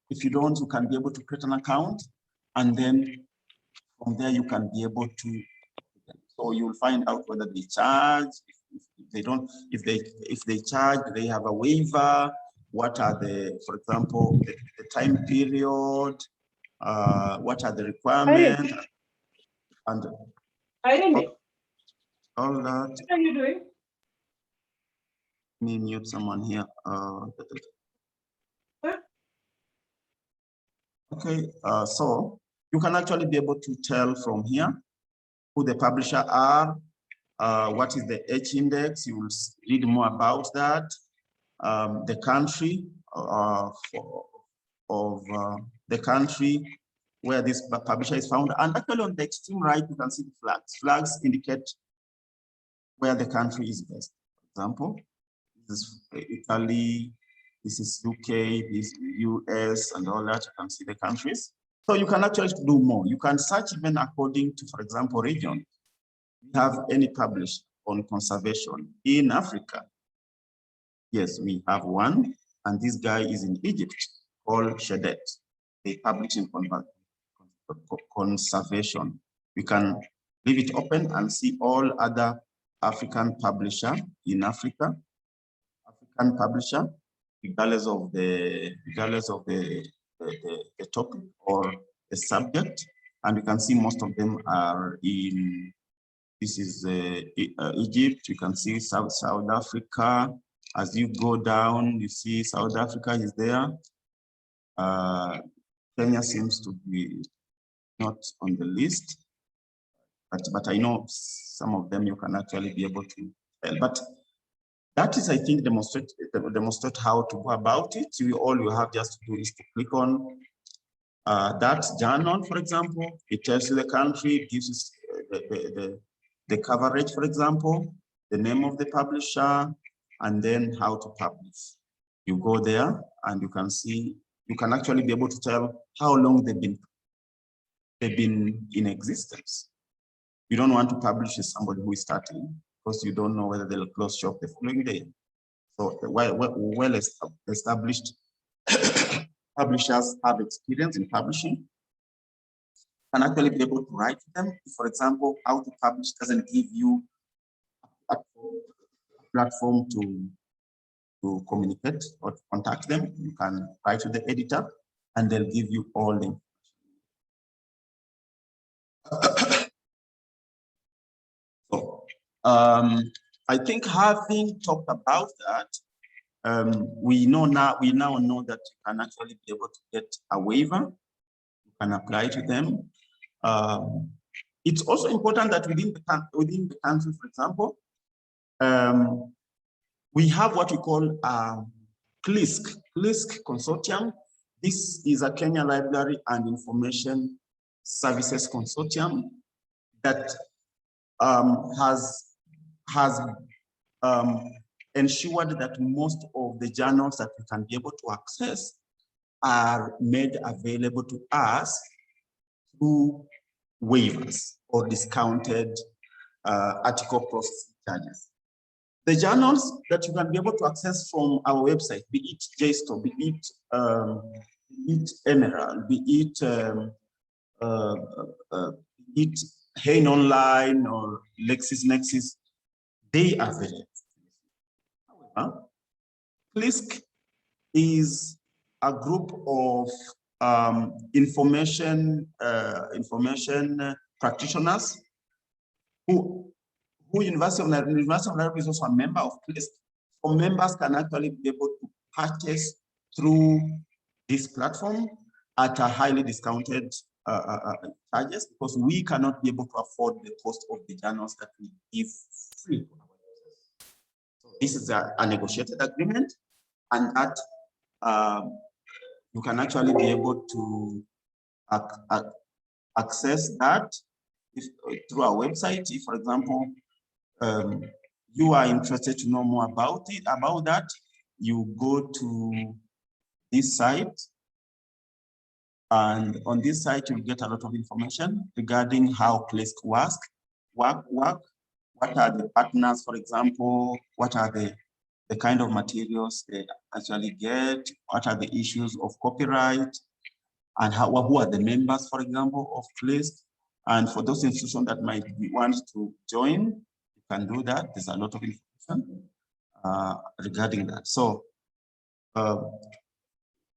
If you don't, you can be able to create an account, and then from there you can be able to. So you'll find out whether they charge. If they don't, if they charge, do they have a waiver? What are the, for example, the time period? What are the requirements? And all that. What are you doing? Let me mute someone here. Okay, so you can actually be able to tell from here who the publisher are, what is the H index. You will read more about that. The country of the country, where this publisher is found. And actually on the extreme right, you can see the flags. Flags indicate where the country is based. For example, this is Italy, this is UK, this is US, and all that. You can see the countries. So you can actually do more. You can search even according to, for example, region. We have any published on conservation in Africa. Yes, we have one, and this guy is in Egypt, called Shedet. They publish in conservation. We can leave it open and see all other African publisher in Africa, African publisher, regardless of the topic or the subject. And you can see most of them are in, this is Egypt. You can see South Africa. As you go down, you see South Africa is there. Kenya seems to be not on the list, but I know some of them you can actually be able to tell. But that is, I think, demonstrate how to go about it. All you have just to do is to click on that journal, for example. It tells you the country, it gives you the coverage, for example, the name of the publisher, and then how to publish. You go there and you can see, you can actually be able to tell how long they've been in existence. You don't want to publish with somebody who is starting because you don't know whether they'll close shop the following day. So well-established publishers have experience in publishing, can actually be able to write to them. If, for example, how to publish doesn't give you a platform to communicate or to contact them, you can write to the editor and they'll give you all the information. So I think having talked about that, we now know that you can actually be able to get a waiver. You can apply to them. It's also important that within the country, for example, we have what we call klisk Consortium. This is a Kenya Library and Information Services Consortium that has ensured that most of the journals that we can be able to access are made available to us through waivers or discounted article processing charges. The journals that you can be able to access from our website, be it JSTOR, be it Emerald, be it Hain Online or LexisNexis, they are available. However, klisk is a group of information practitioners who University of Nairobi is also a member of klisk. So members can actually be able to purchase through this platform at a highly discounted charges, because we cannot be able to afford the cost of the journals that we give free to our users. So this is a negotiated agreement, and that you can actually be able to access that through our website. If, for example, you are interested to know more about that, you go to this site, and on this site you'll get a lot of information regarding how klisk work. What are the partners, for example? What are the kind of materials they actually get? What are the issues of copyright? And who are the members, for example, of klisk? And for those institutions that might want to join, you can do that. There's a lot of information regarding that. So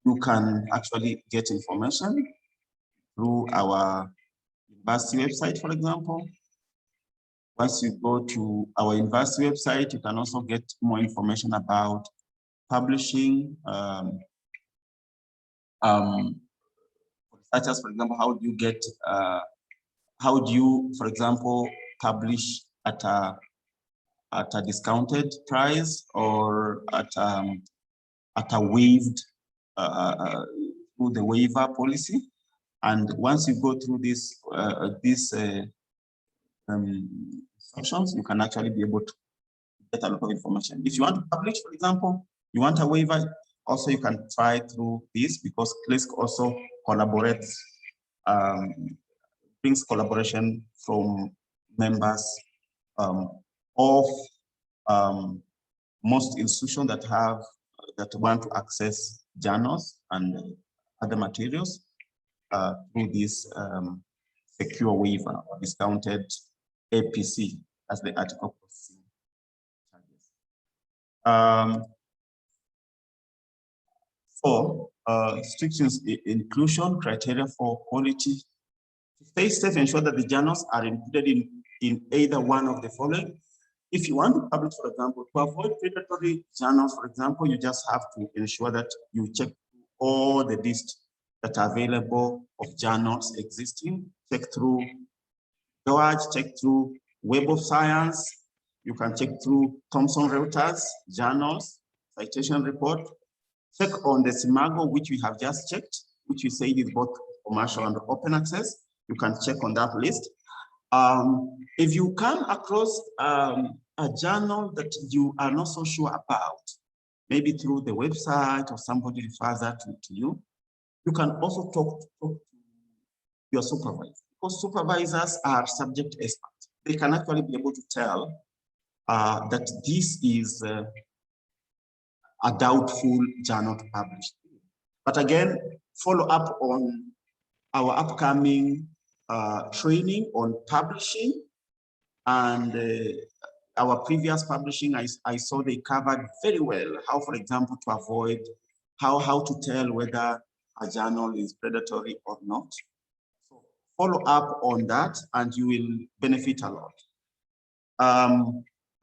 you can actually get information through our university website, for example. Once you go to our university website, you can also get more information about publishing. Such as, for example, how do you, for example, publish at a discounted price or at a waived through the waiver policy. And once you go through these options, you can actually be able to get a lot of information. If you want to publish, for example, you want a waiver, also you can try through this, because klisk also collaborates, brings collaboration from members of most institutions that want to access journals and other materials through this secure waiver or discounted APC, as the article processing charges. Strict inclusion criteria for quality. To stay safe, ensure that the journals are included in either one of the following. If you want to publish, for example, to avoid predatory journals, for example, you just have to ensure that you check all the lists that are available of journals existing. Check through George, check through Web of Science. You can check through Thomson Reuters journals, citation report. Check on the Simago, which we have just checked, which we say is both commercial and open access. You can check on that list. If you come across a journal that you are not so sure about, maybe through the website or somebody refers that to you, you can also talk to your supervisor, because supervisors are subject experts. They can actually be able to tell that this is a doubtful journal to publish. But again, follow up on our upcoming training on publishing, and our previous publishing, I saw they covered very well how, for example, to avoid, how to tell whether a journal is predatory or not. So follow up on that and you will benefit a lot.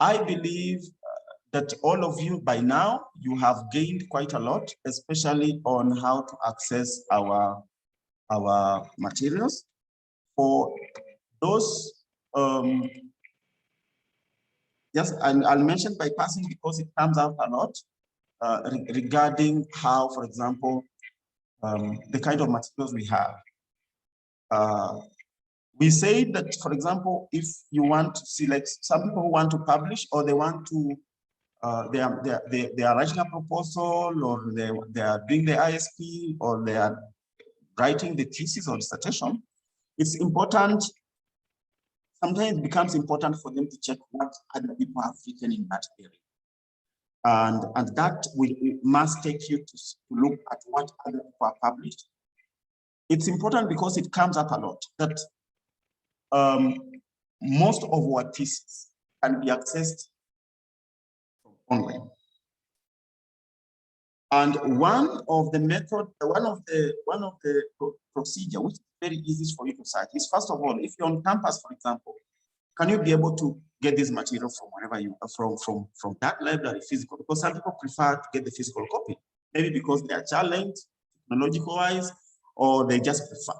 I believe that all of you by now, you have gained quite a lot, especially on how to access our materials. For those, yes, and I'll mention by passing because it comes out a lot regarding how, for example, the kind of materials we have. We say that, for example, if you want to select, some people who want to publish or they want to, they are writing a proposal, or they are doing the ISP, or they are writing the thesis or dissertation, it's important, sometimes it becomes important for them to check what other people have written in that area. And that must take you to look at what other people have published. It's important because it comes up a lot that most of our theses can be accessed online. And one of the procedure, which is very easy for you to search, is, first of all, if you're on campus, for example, can you be able to get this material from wherever you are, from that library physical? Because some people prefer to get the physical copy, maybe because they are challenged technological wise, or they just prefer.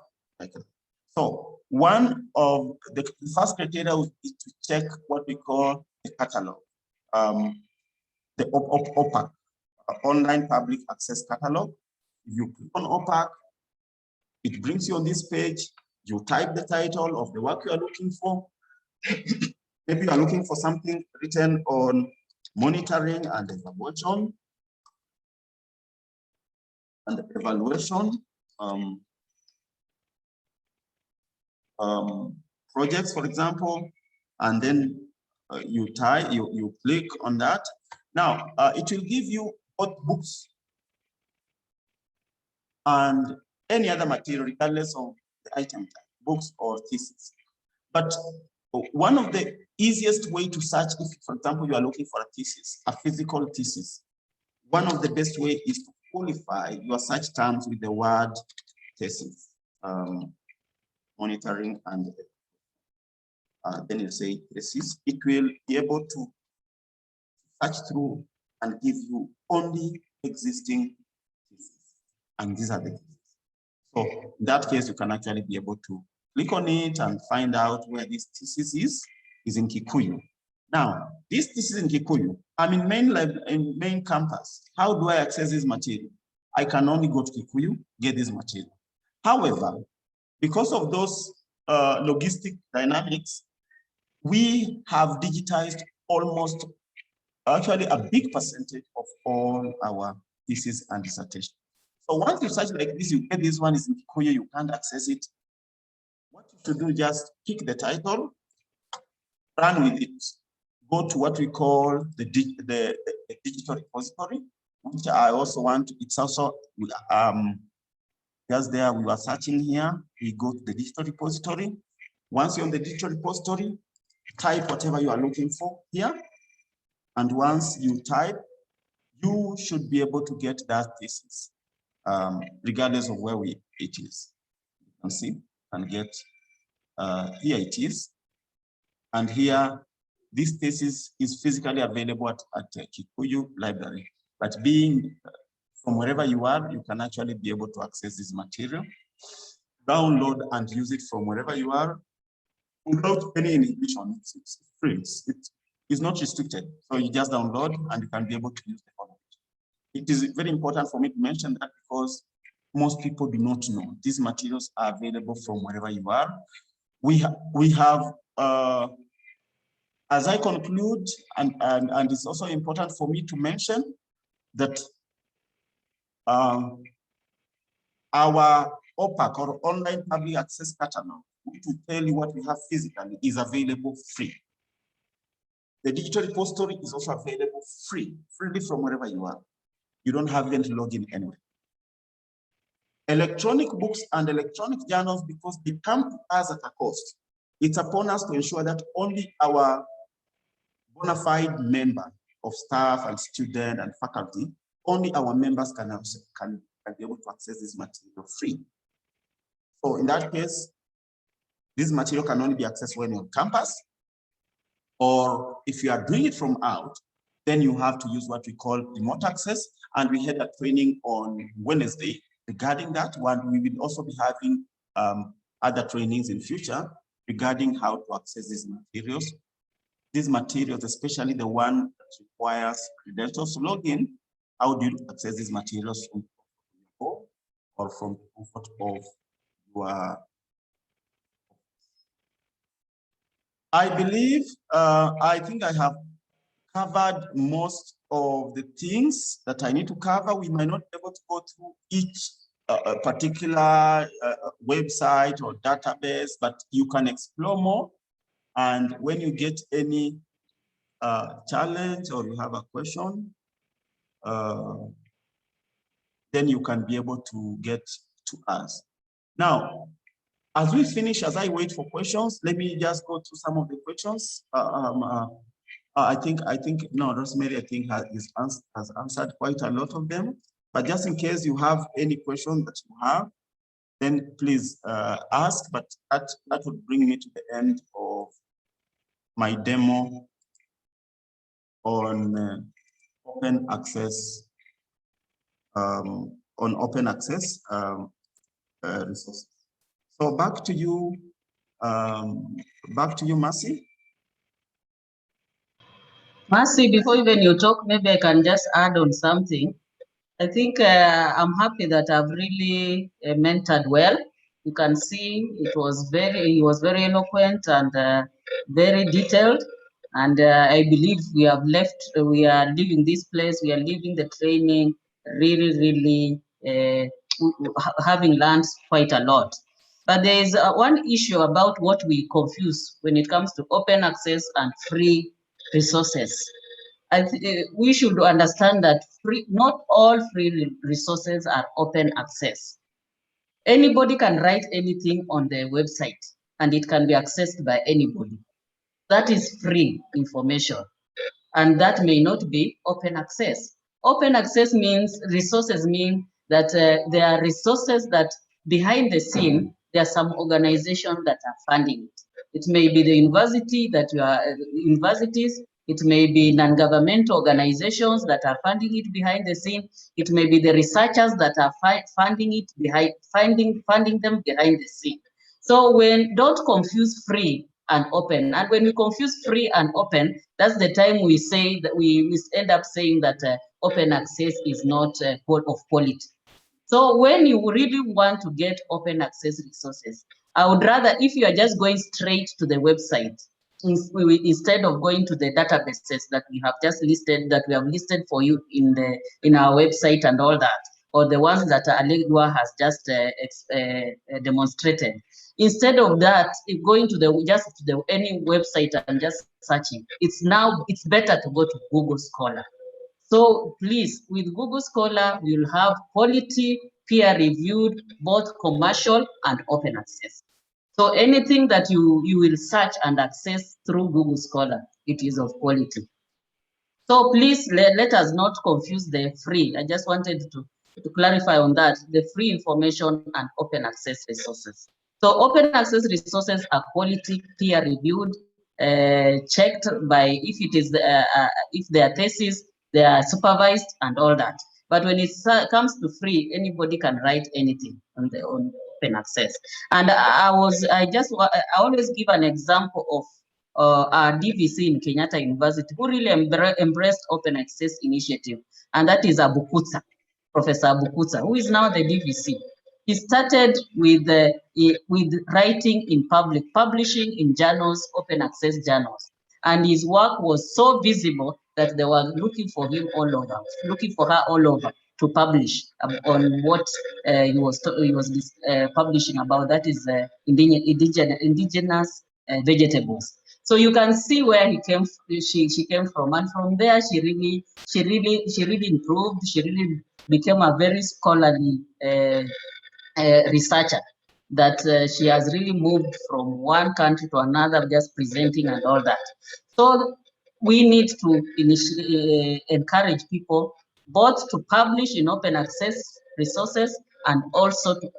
So one of the first criteria is to check what we call the catalog, the OPAC, online public access catalog. If you click on OPAC, it brings you on this page. You type the title of the work you are looking for. Maybe you are looking for something written on monitoring and evaluation. Projects, for example, and then you click on that. Now, it will give you both books and any other material, regardless of the item type, books or thesis. But one of the easiest way to search, if, for example, you are looking for a thesis, a physical thesis, one of the best way is to qualify your search terms with the word thesis, monitoring, and then you say thesis. It will be able to search through and give you only existing theses. And these are the theses. So in that case, you can actually be able to click on it and find out where this thesis is in Kikuyu. Now, this thesis in Kikuyu, I'm in main campus. How do I access this material? I can only go to Kikuyu, get this material. However, Because of those logistic dynamics, we have digitized almost, actually a big percentage of all our thesis and dissertation. So once you search like this, you get this one is in Kikuyu, you can't access it. What you should do, just pick the title, run with it. Go to what we call the digital repository, which I also want. It's also just there. We were searching here. We go to the digital repository. Once you're on the digital repository, type whatever you are looking for here. And once you type, you should be able to get that thesis, regardless of where it is. You can see and get, here it is. And here, this thesis is physically available at Kikuyu Library. But being from wherever you are, you can actually be able to access this material, download and use it from wherever you are without any inhibition. It's free. It's not restricted. So you just download and you can be able to use the whole. It is very important for me to mention that because most people do not know these materials are available from wherever you are. We have, as I conclude, and it's also important for me to mention that our OPAC or online public access catalog, which will tell you what we have physically, is available free. The digital repository is also available freely from wherever you are. You don't have even to log in anywhere. Electronic books and electronic journals, because they come to us at a cost, it's upon us to ensure that only our bona fide member of staff and student and faculty, only our members can be able to access this material free. So in that case, this material can only be accessed when you're on campus, or if you are doing it from out, then you have to use what we call remote access. And we had a training on Wednesday regarding that one. We will also be having other trainings in future regarding how to access these materials. These materials, especially the one that requires credentials to log in, how do you access these materials from home or from the comfort of your. I believe, I think I have covered most of the things that I need to cover. We might not be able to go through each particular website or database, but you can explore more. And when you get any challenge or you have a question, then you can be able to get to us. Now, as we finish, as I wait for questions, let me just go through some of the questions. I think no, Rosemary, I think has answered quite a lot of them. But just in case you have any question that you have, then please ask. But that would bring me to the end of my demo on open access resources. So back to you, Mercy. Mercy, before even you talk, maybe I can just add on something. I think I'm happy that I've really mentored well. You can see he was very eloquent and very detailed. And I believe we are leaving this place, we are leaving the training really having learned quite a lot. But there is one issue about what we confuse when it comes to open access and free resources. We should understand that not all free resources are open access. Anybody can write anything on their website and it can be accessed by anybody. That is free information, and that may not be open access. Open access means resources mean that there are resources that behind the scene, there are some organizations that are funding it. It may be the university that you are universities. It may be non-governmental organizations that are funding it behind the scene. It may be the researchers that are funding it funding them behind the scene. So don't confuse free and open. And when we confuse free and open, that's the time we say that we end up saying that open access is not of quality. So when you really want to get open access resources, I would rather, if you are just going straight to the website, instead of going to the databases that we have just listed, that we have listed for you in our website and all that, or the ones that Alegua has just demonstrated. Instead of that, if going to any website and just searching, it's better to go to Google Scholar. So please, with Google Scholar, we'll have quality, peer-reviewed, both commercial and open access. So anything that you will search and access through Google Scholar, it is of quality. So please let us not confuse the free. I just wanted to clarify on that, the free information and open access resources. So open access resources are quality, peer-reviewed, checked by if their thesis, they are supervised and all that. But when it comes to free, anybody can write anything on open access. And I always give an example of our DVC in Kenyatta University, who really embraced open access initiative, and that is Abukutsa, Professor Abukutsa, who is now the DVC. He started with writing in publishing in journals, open access journals. And his work was so visible that they were looking for him all over, looking for her all over to publish on what he was publishing about. That is indigenous vegetables. So you can see where she came from, and from there she really improved. She really became a very scholarly researcher. That she has really moved from one country to another, just presenting and all that. So we need to encourage people both to publish in open access resources and also to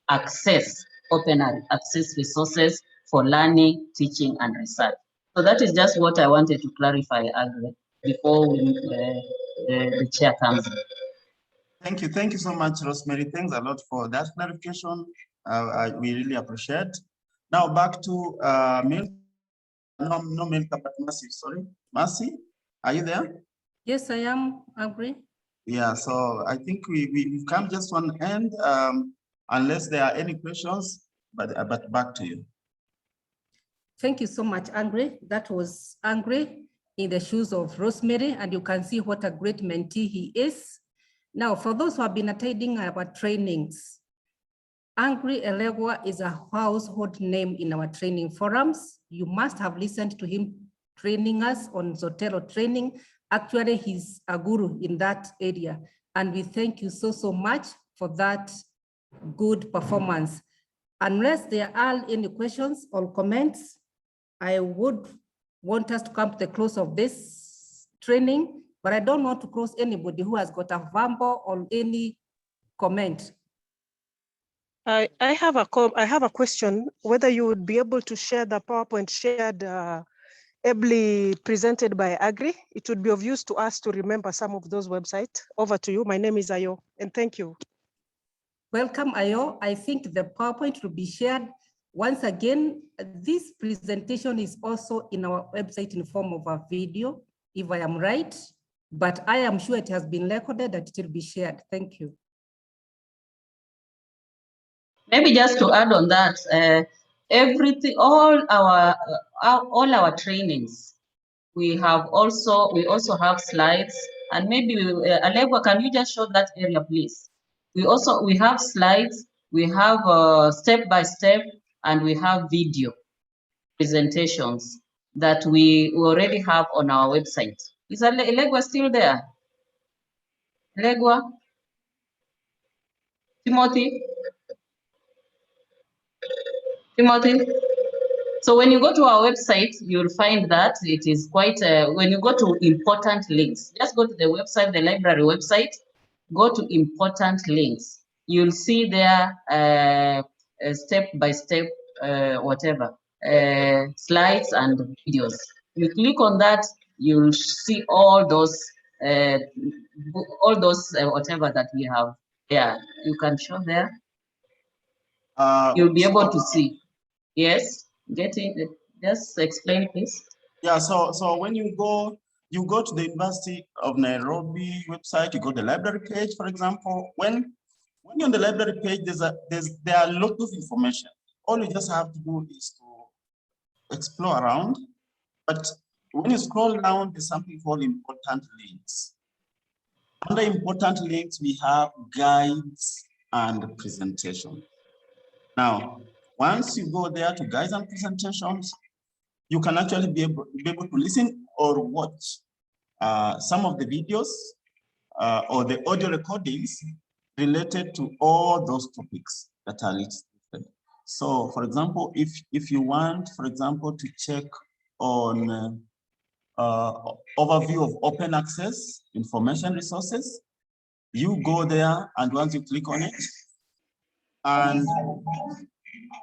access open access resources for learning, teaching, and research. So that is just what I wanted to clarify before the chair comes in. Thank you so much, Rosemary. Thanks a lot for that clarification. We really appreciate. Now back to Milka. No Milka, but Mercy, sorry. Mercy, are you there? Yes, I am, agree. Yeah, so I think we've come just one end, unless there are any questions, but back to you. Thank you so much, Angry. That was Angry in the shoes of Rosemary, and you can see what a great mentee he is. Now, for those who have been attending our trainings, Angry Elegwa is a household name in our training forums. You must have listened to him training us on Zotero training. Actually, he's a guru in that area. And we thank you so much for that good performance. Unless there are any questions or comments, I would want us to come to the close of this training, but I don't want to close anybody who has got a verbal or any comment. I have a question, whether you would be able to share the PowerPoint shared ably presented by Agri. It would be of use to us to remember some of those websites. Over to you. My name is Ayo, and thank you. Welcome, Ayo. I think the PowerPoint will be shared. Once again, this presentation is also in our website in the form of a video, if I am right, but I am sure it has been recorded and it will be shared. Thank you. Maybe just to add on that, everything, all our trainings, we also have slides, and maybe Alegua, can you just show that area, please? We have slides, we have step by step, and we have video presentations that we already have on our website. Is Alegua still there? Alegua? Timothy? So when you go to our website, you'll find that it is quite, when you go to important links, just go to the website, the library website, go to important links. You'll see there step-by-step, whatever, slides and videos. You click on that, you'll see all those whatever that we have. Yeah, you can show there. You'll be able to see. Yes, just explain, please. Yeah, so when you go to the University of Nairobi website, you go to the library page, for example. When When you're on the library page, there are a lot of information. All you just have to do is to explore around. But when you scroll down, there's something called important links. Under important links, we have guides and presentation. Now, once you go there to guides and presentations, you can actually be able to listen or watch some of the videos or the audio recordings related to all those topics that are listed. So, for example, if you want, for example, to check on overview of open access information resources, you go there, and once you click on it, and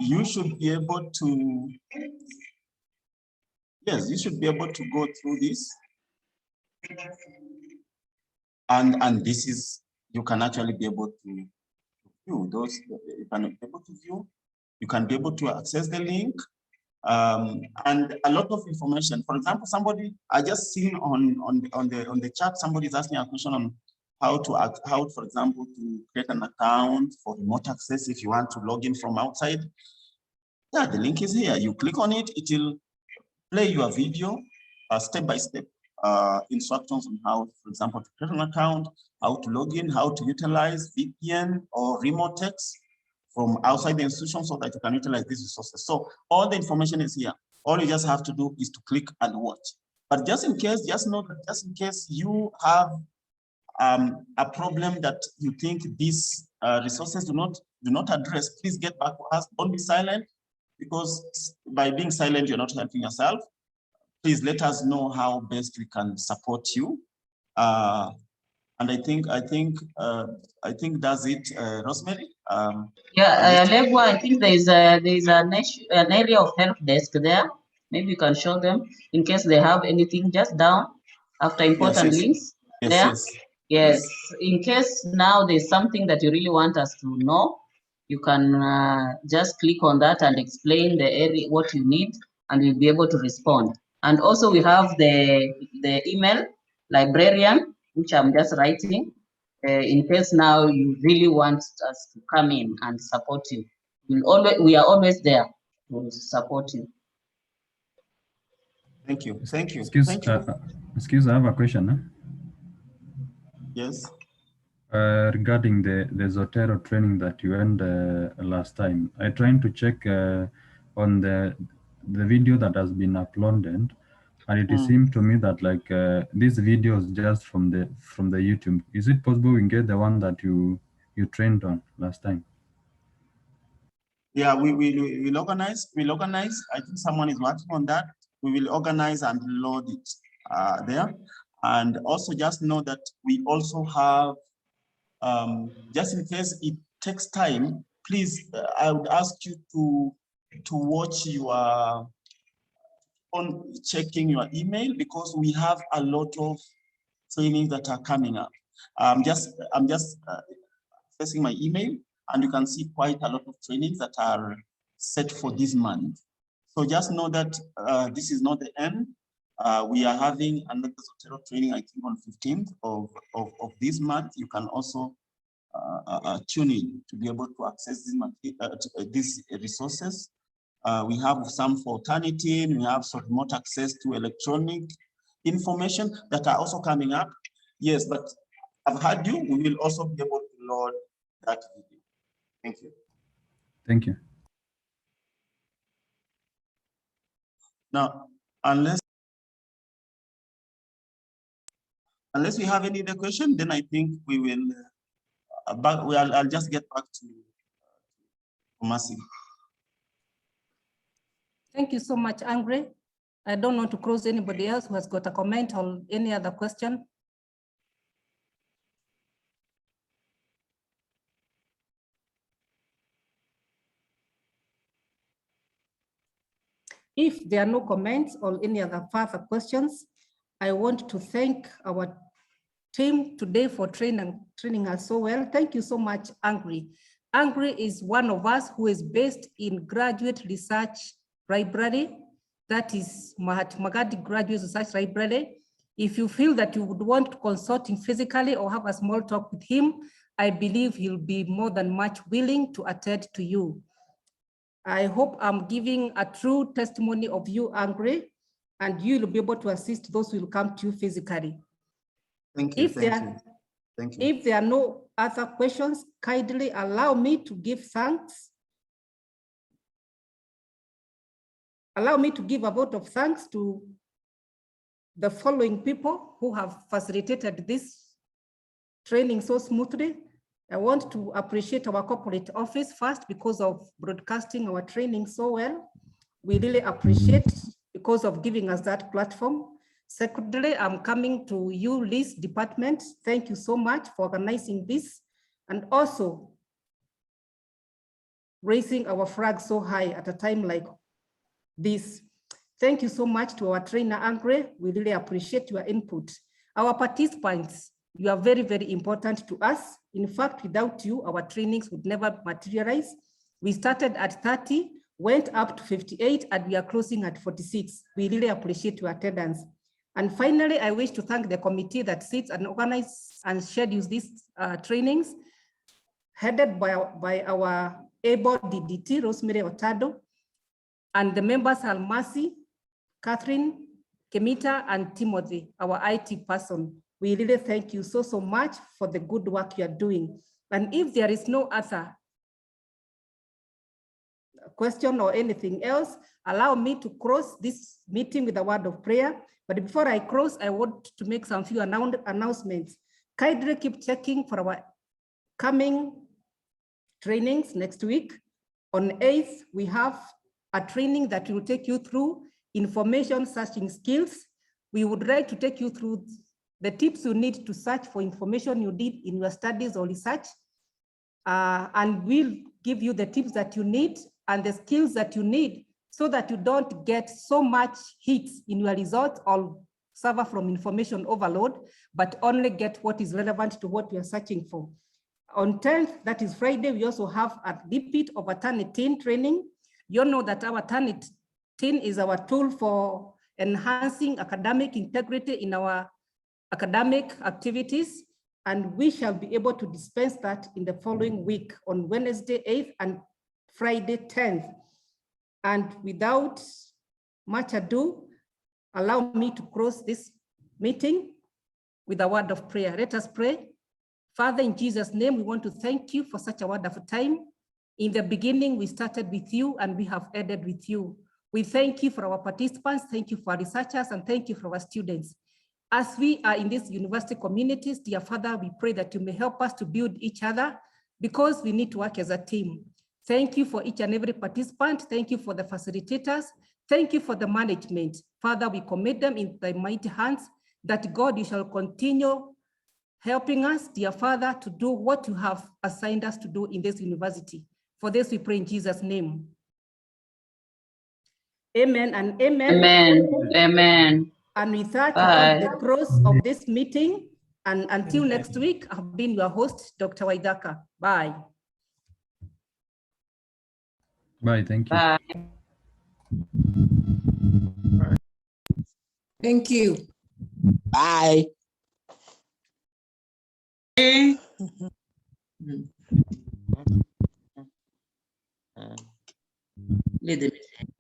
you should be able to, yes, you should be able to go through this. And this is, you can actually be able to view those, you can be able to view, you can be able to access the link, and a lot of information. For example, somebody, I just seen on the chat, somebody is asking a question on how, for example, to create an account for remote access if you want to log in from outside. Yeah, the link is here. You click on it, it will play your video step by step. Instructions on how, for example, to create an account, how to log in, how to utilize VPN or remote text from outside the institution so that you can utilize these resources. So all the information is here. All you just have to do is to click and watch. But just in case, just know that just in case you have a problem that you think these resources do not address, please get back to us. Don't be silent, because by being silent, you're not helping yourself. Please let us know how best we can support you. And I think that's it, Rosemary. Yeah, Legua, I think there is an area of help desk there. Maybe you can show them in case they have anything just down after important links. Yes. In case now there's something that you really want us to know, you can just click on that and explain the area, what you need, and we'll be able to respond. And also we have the email librarian, which I'm just writing. In case now you really want us to come in and support you, we are always there to support you. Thank you. Thank you. Excuse, I have a question. Yes. Regarding the Zotero training that you end last time, I tried to check on the video that has been uploaded, and it seemed to me that like this video is just from the YouTube. Is it possible we can get the one that you trained on last time? Yeah, we'll organize. I think someone is working on that. We will organize and load it there. And also just know that we also have, just in case it takes time, please, I would ask you to watch your on checking your email, because we have a lot of trainings that are coming up. I'm just accessing my email, and you can see quite a lot of trainings that are set for this month. So just know that this is not the end. We are having another Zotero training, I think on 15th of this month. You can also tune in to be able to access these resources. We have some for Turnitin, we have some remote access to electronic information that are also coming up. Yes, but I've heard you, we will also be able to load that video. Thank you. Thank you. Now, unless we have any other question, then I think we will, I'll just get back to Mercy. Thank you so much, Angry. I don't want to close anybody else who has got a comment or any other question. If there are no comments or any other further questions, I want to thank our team today for training us so well. Thank you so much, Angry. Angry is one of us who is based in Graduate Research Library. That is Mahatma Gandhi Graduate Research Library If you feel that you would want to consult him physically or have a small talk with him, I believe he'll be more than much willing to attend to you. I hope I'm giving a true testimony of you, Angry, and you'll be able to assist those who will come to you physically. Thank you. If there are no other questions, kindly allow me to give thanks. Allow me to give a vote of thanks to the following people who have facilitated this training so smoothly. I want to appreciate our corporate office first because of broadcasting our training so well. We really appreciate because of giving us that platform. Secondly, I'm coming to you, Liz department. Thank you so much for organizing this and also raising our flag so high at a time like this. Thank you so much to our trainer, Angre. We really appreciate your input. Our participants, you are very, very important to us. In fact, without you, our trainings would never materialize. We started at 30, went up to 58, and we are closing at 46. We really appreciate your attendance. And finally, I wish to thank the committee that sits and organizes and schedules these trainings, headed by our able DDT, Rosemary Otado, and the members Almasi, Catherine, Kemita, and Timothy, our IT person. We really thank you so, so much for the good work you are doing. And if there is no other question or anything else, allow me to close this meeting with a word of prayer. But before I close, I want to make some few announcements. Kindly keep checking for our coming trainings next week. On 8th, we have a training that will take you through information searching skills. We would like to take you through the tips you need to search for information you did in your studies or research. And we'll give you the tips that you need and the skills that you need so that you don't get so much hits in your results or suffer from information overload, but only get what is relevant to what you are searching for. On 10th, that is Friday, we also have a repeat of a Turnitin training. You know that our Turnitin is our tool for enhancing academic integrity in our academic activities, and we shall be able to dispense that in the following week on Wednesday 8th and Friday 10th. And without much ado, allow me to close this meeting with a word of prayer. Let us pray. Father, in Jesus' name, we want to thank you for such a wonderful time. In the beginning, we started with you and we have ended with you. We thank you for our participants, thank you for our researchers, and thank you for our students. As we are in these university communities, dear Father, we pray that you may help us to build each other because we need to work as a team. Thank you for each and every participant. Thank you for the facilitators. Thank you for the management. Father, we commit them in thy mighty hands that God, you shall continue helping us, dear Father, to do what you have assigned us to do in this university. For this we pray in Jesus' name. Amen and amen. Amen. Amen. And with that, Bye. the close of this meeting. And until next week, I've been your host, Dr. Waidaka. Bye. Bye, thank you. Bye. Thank you. Bye. Lead the meeting.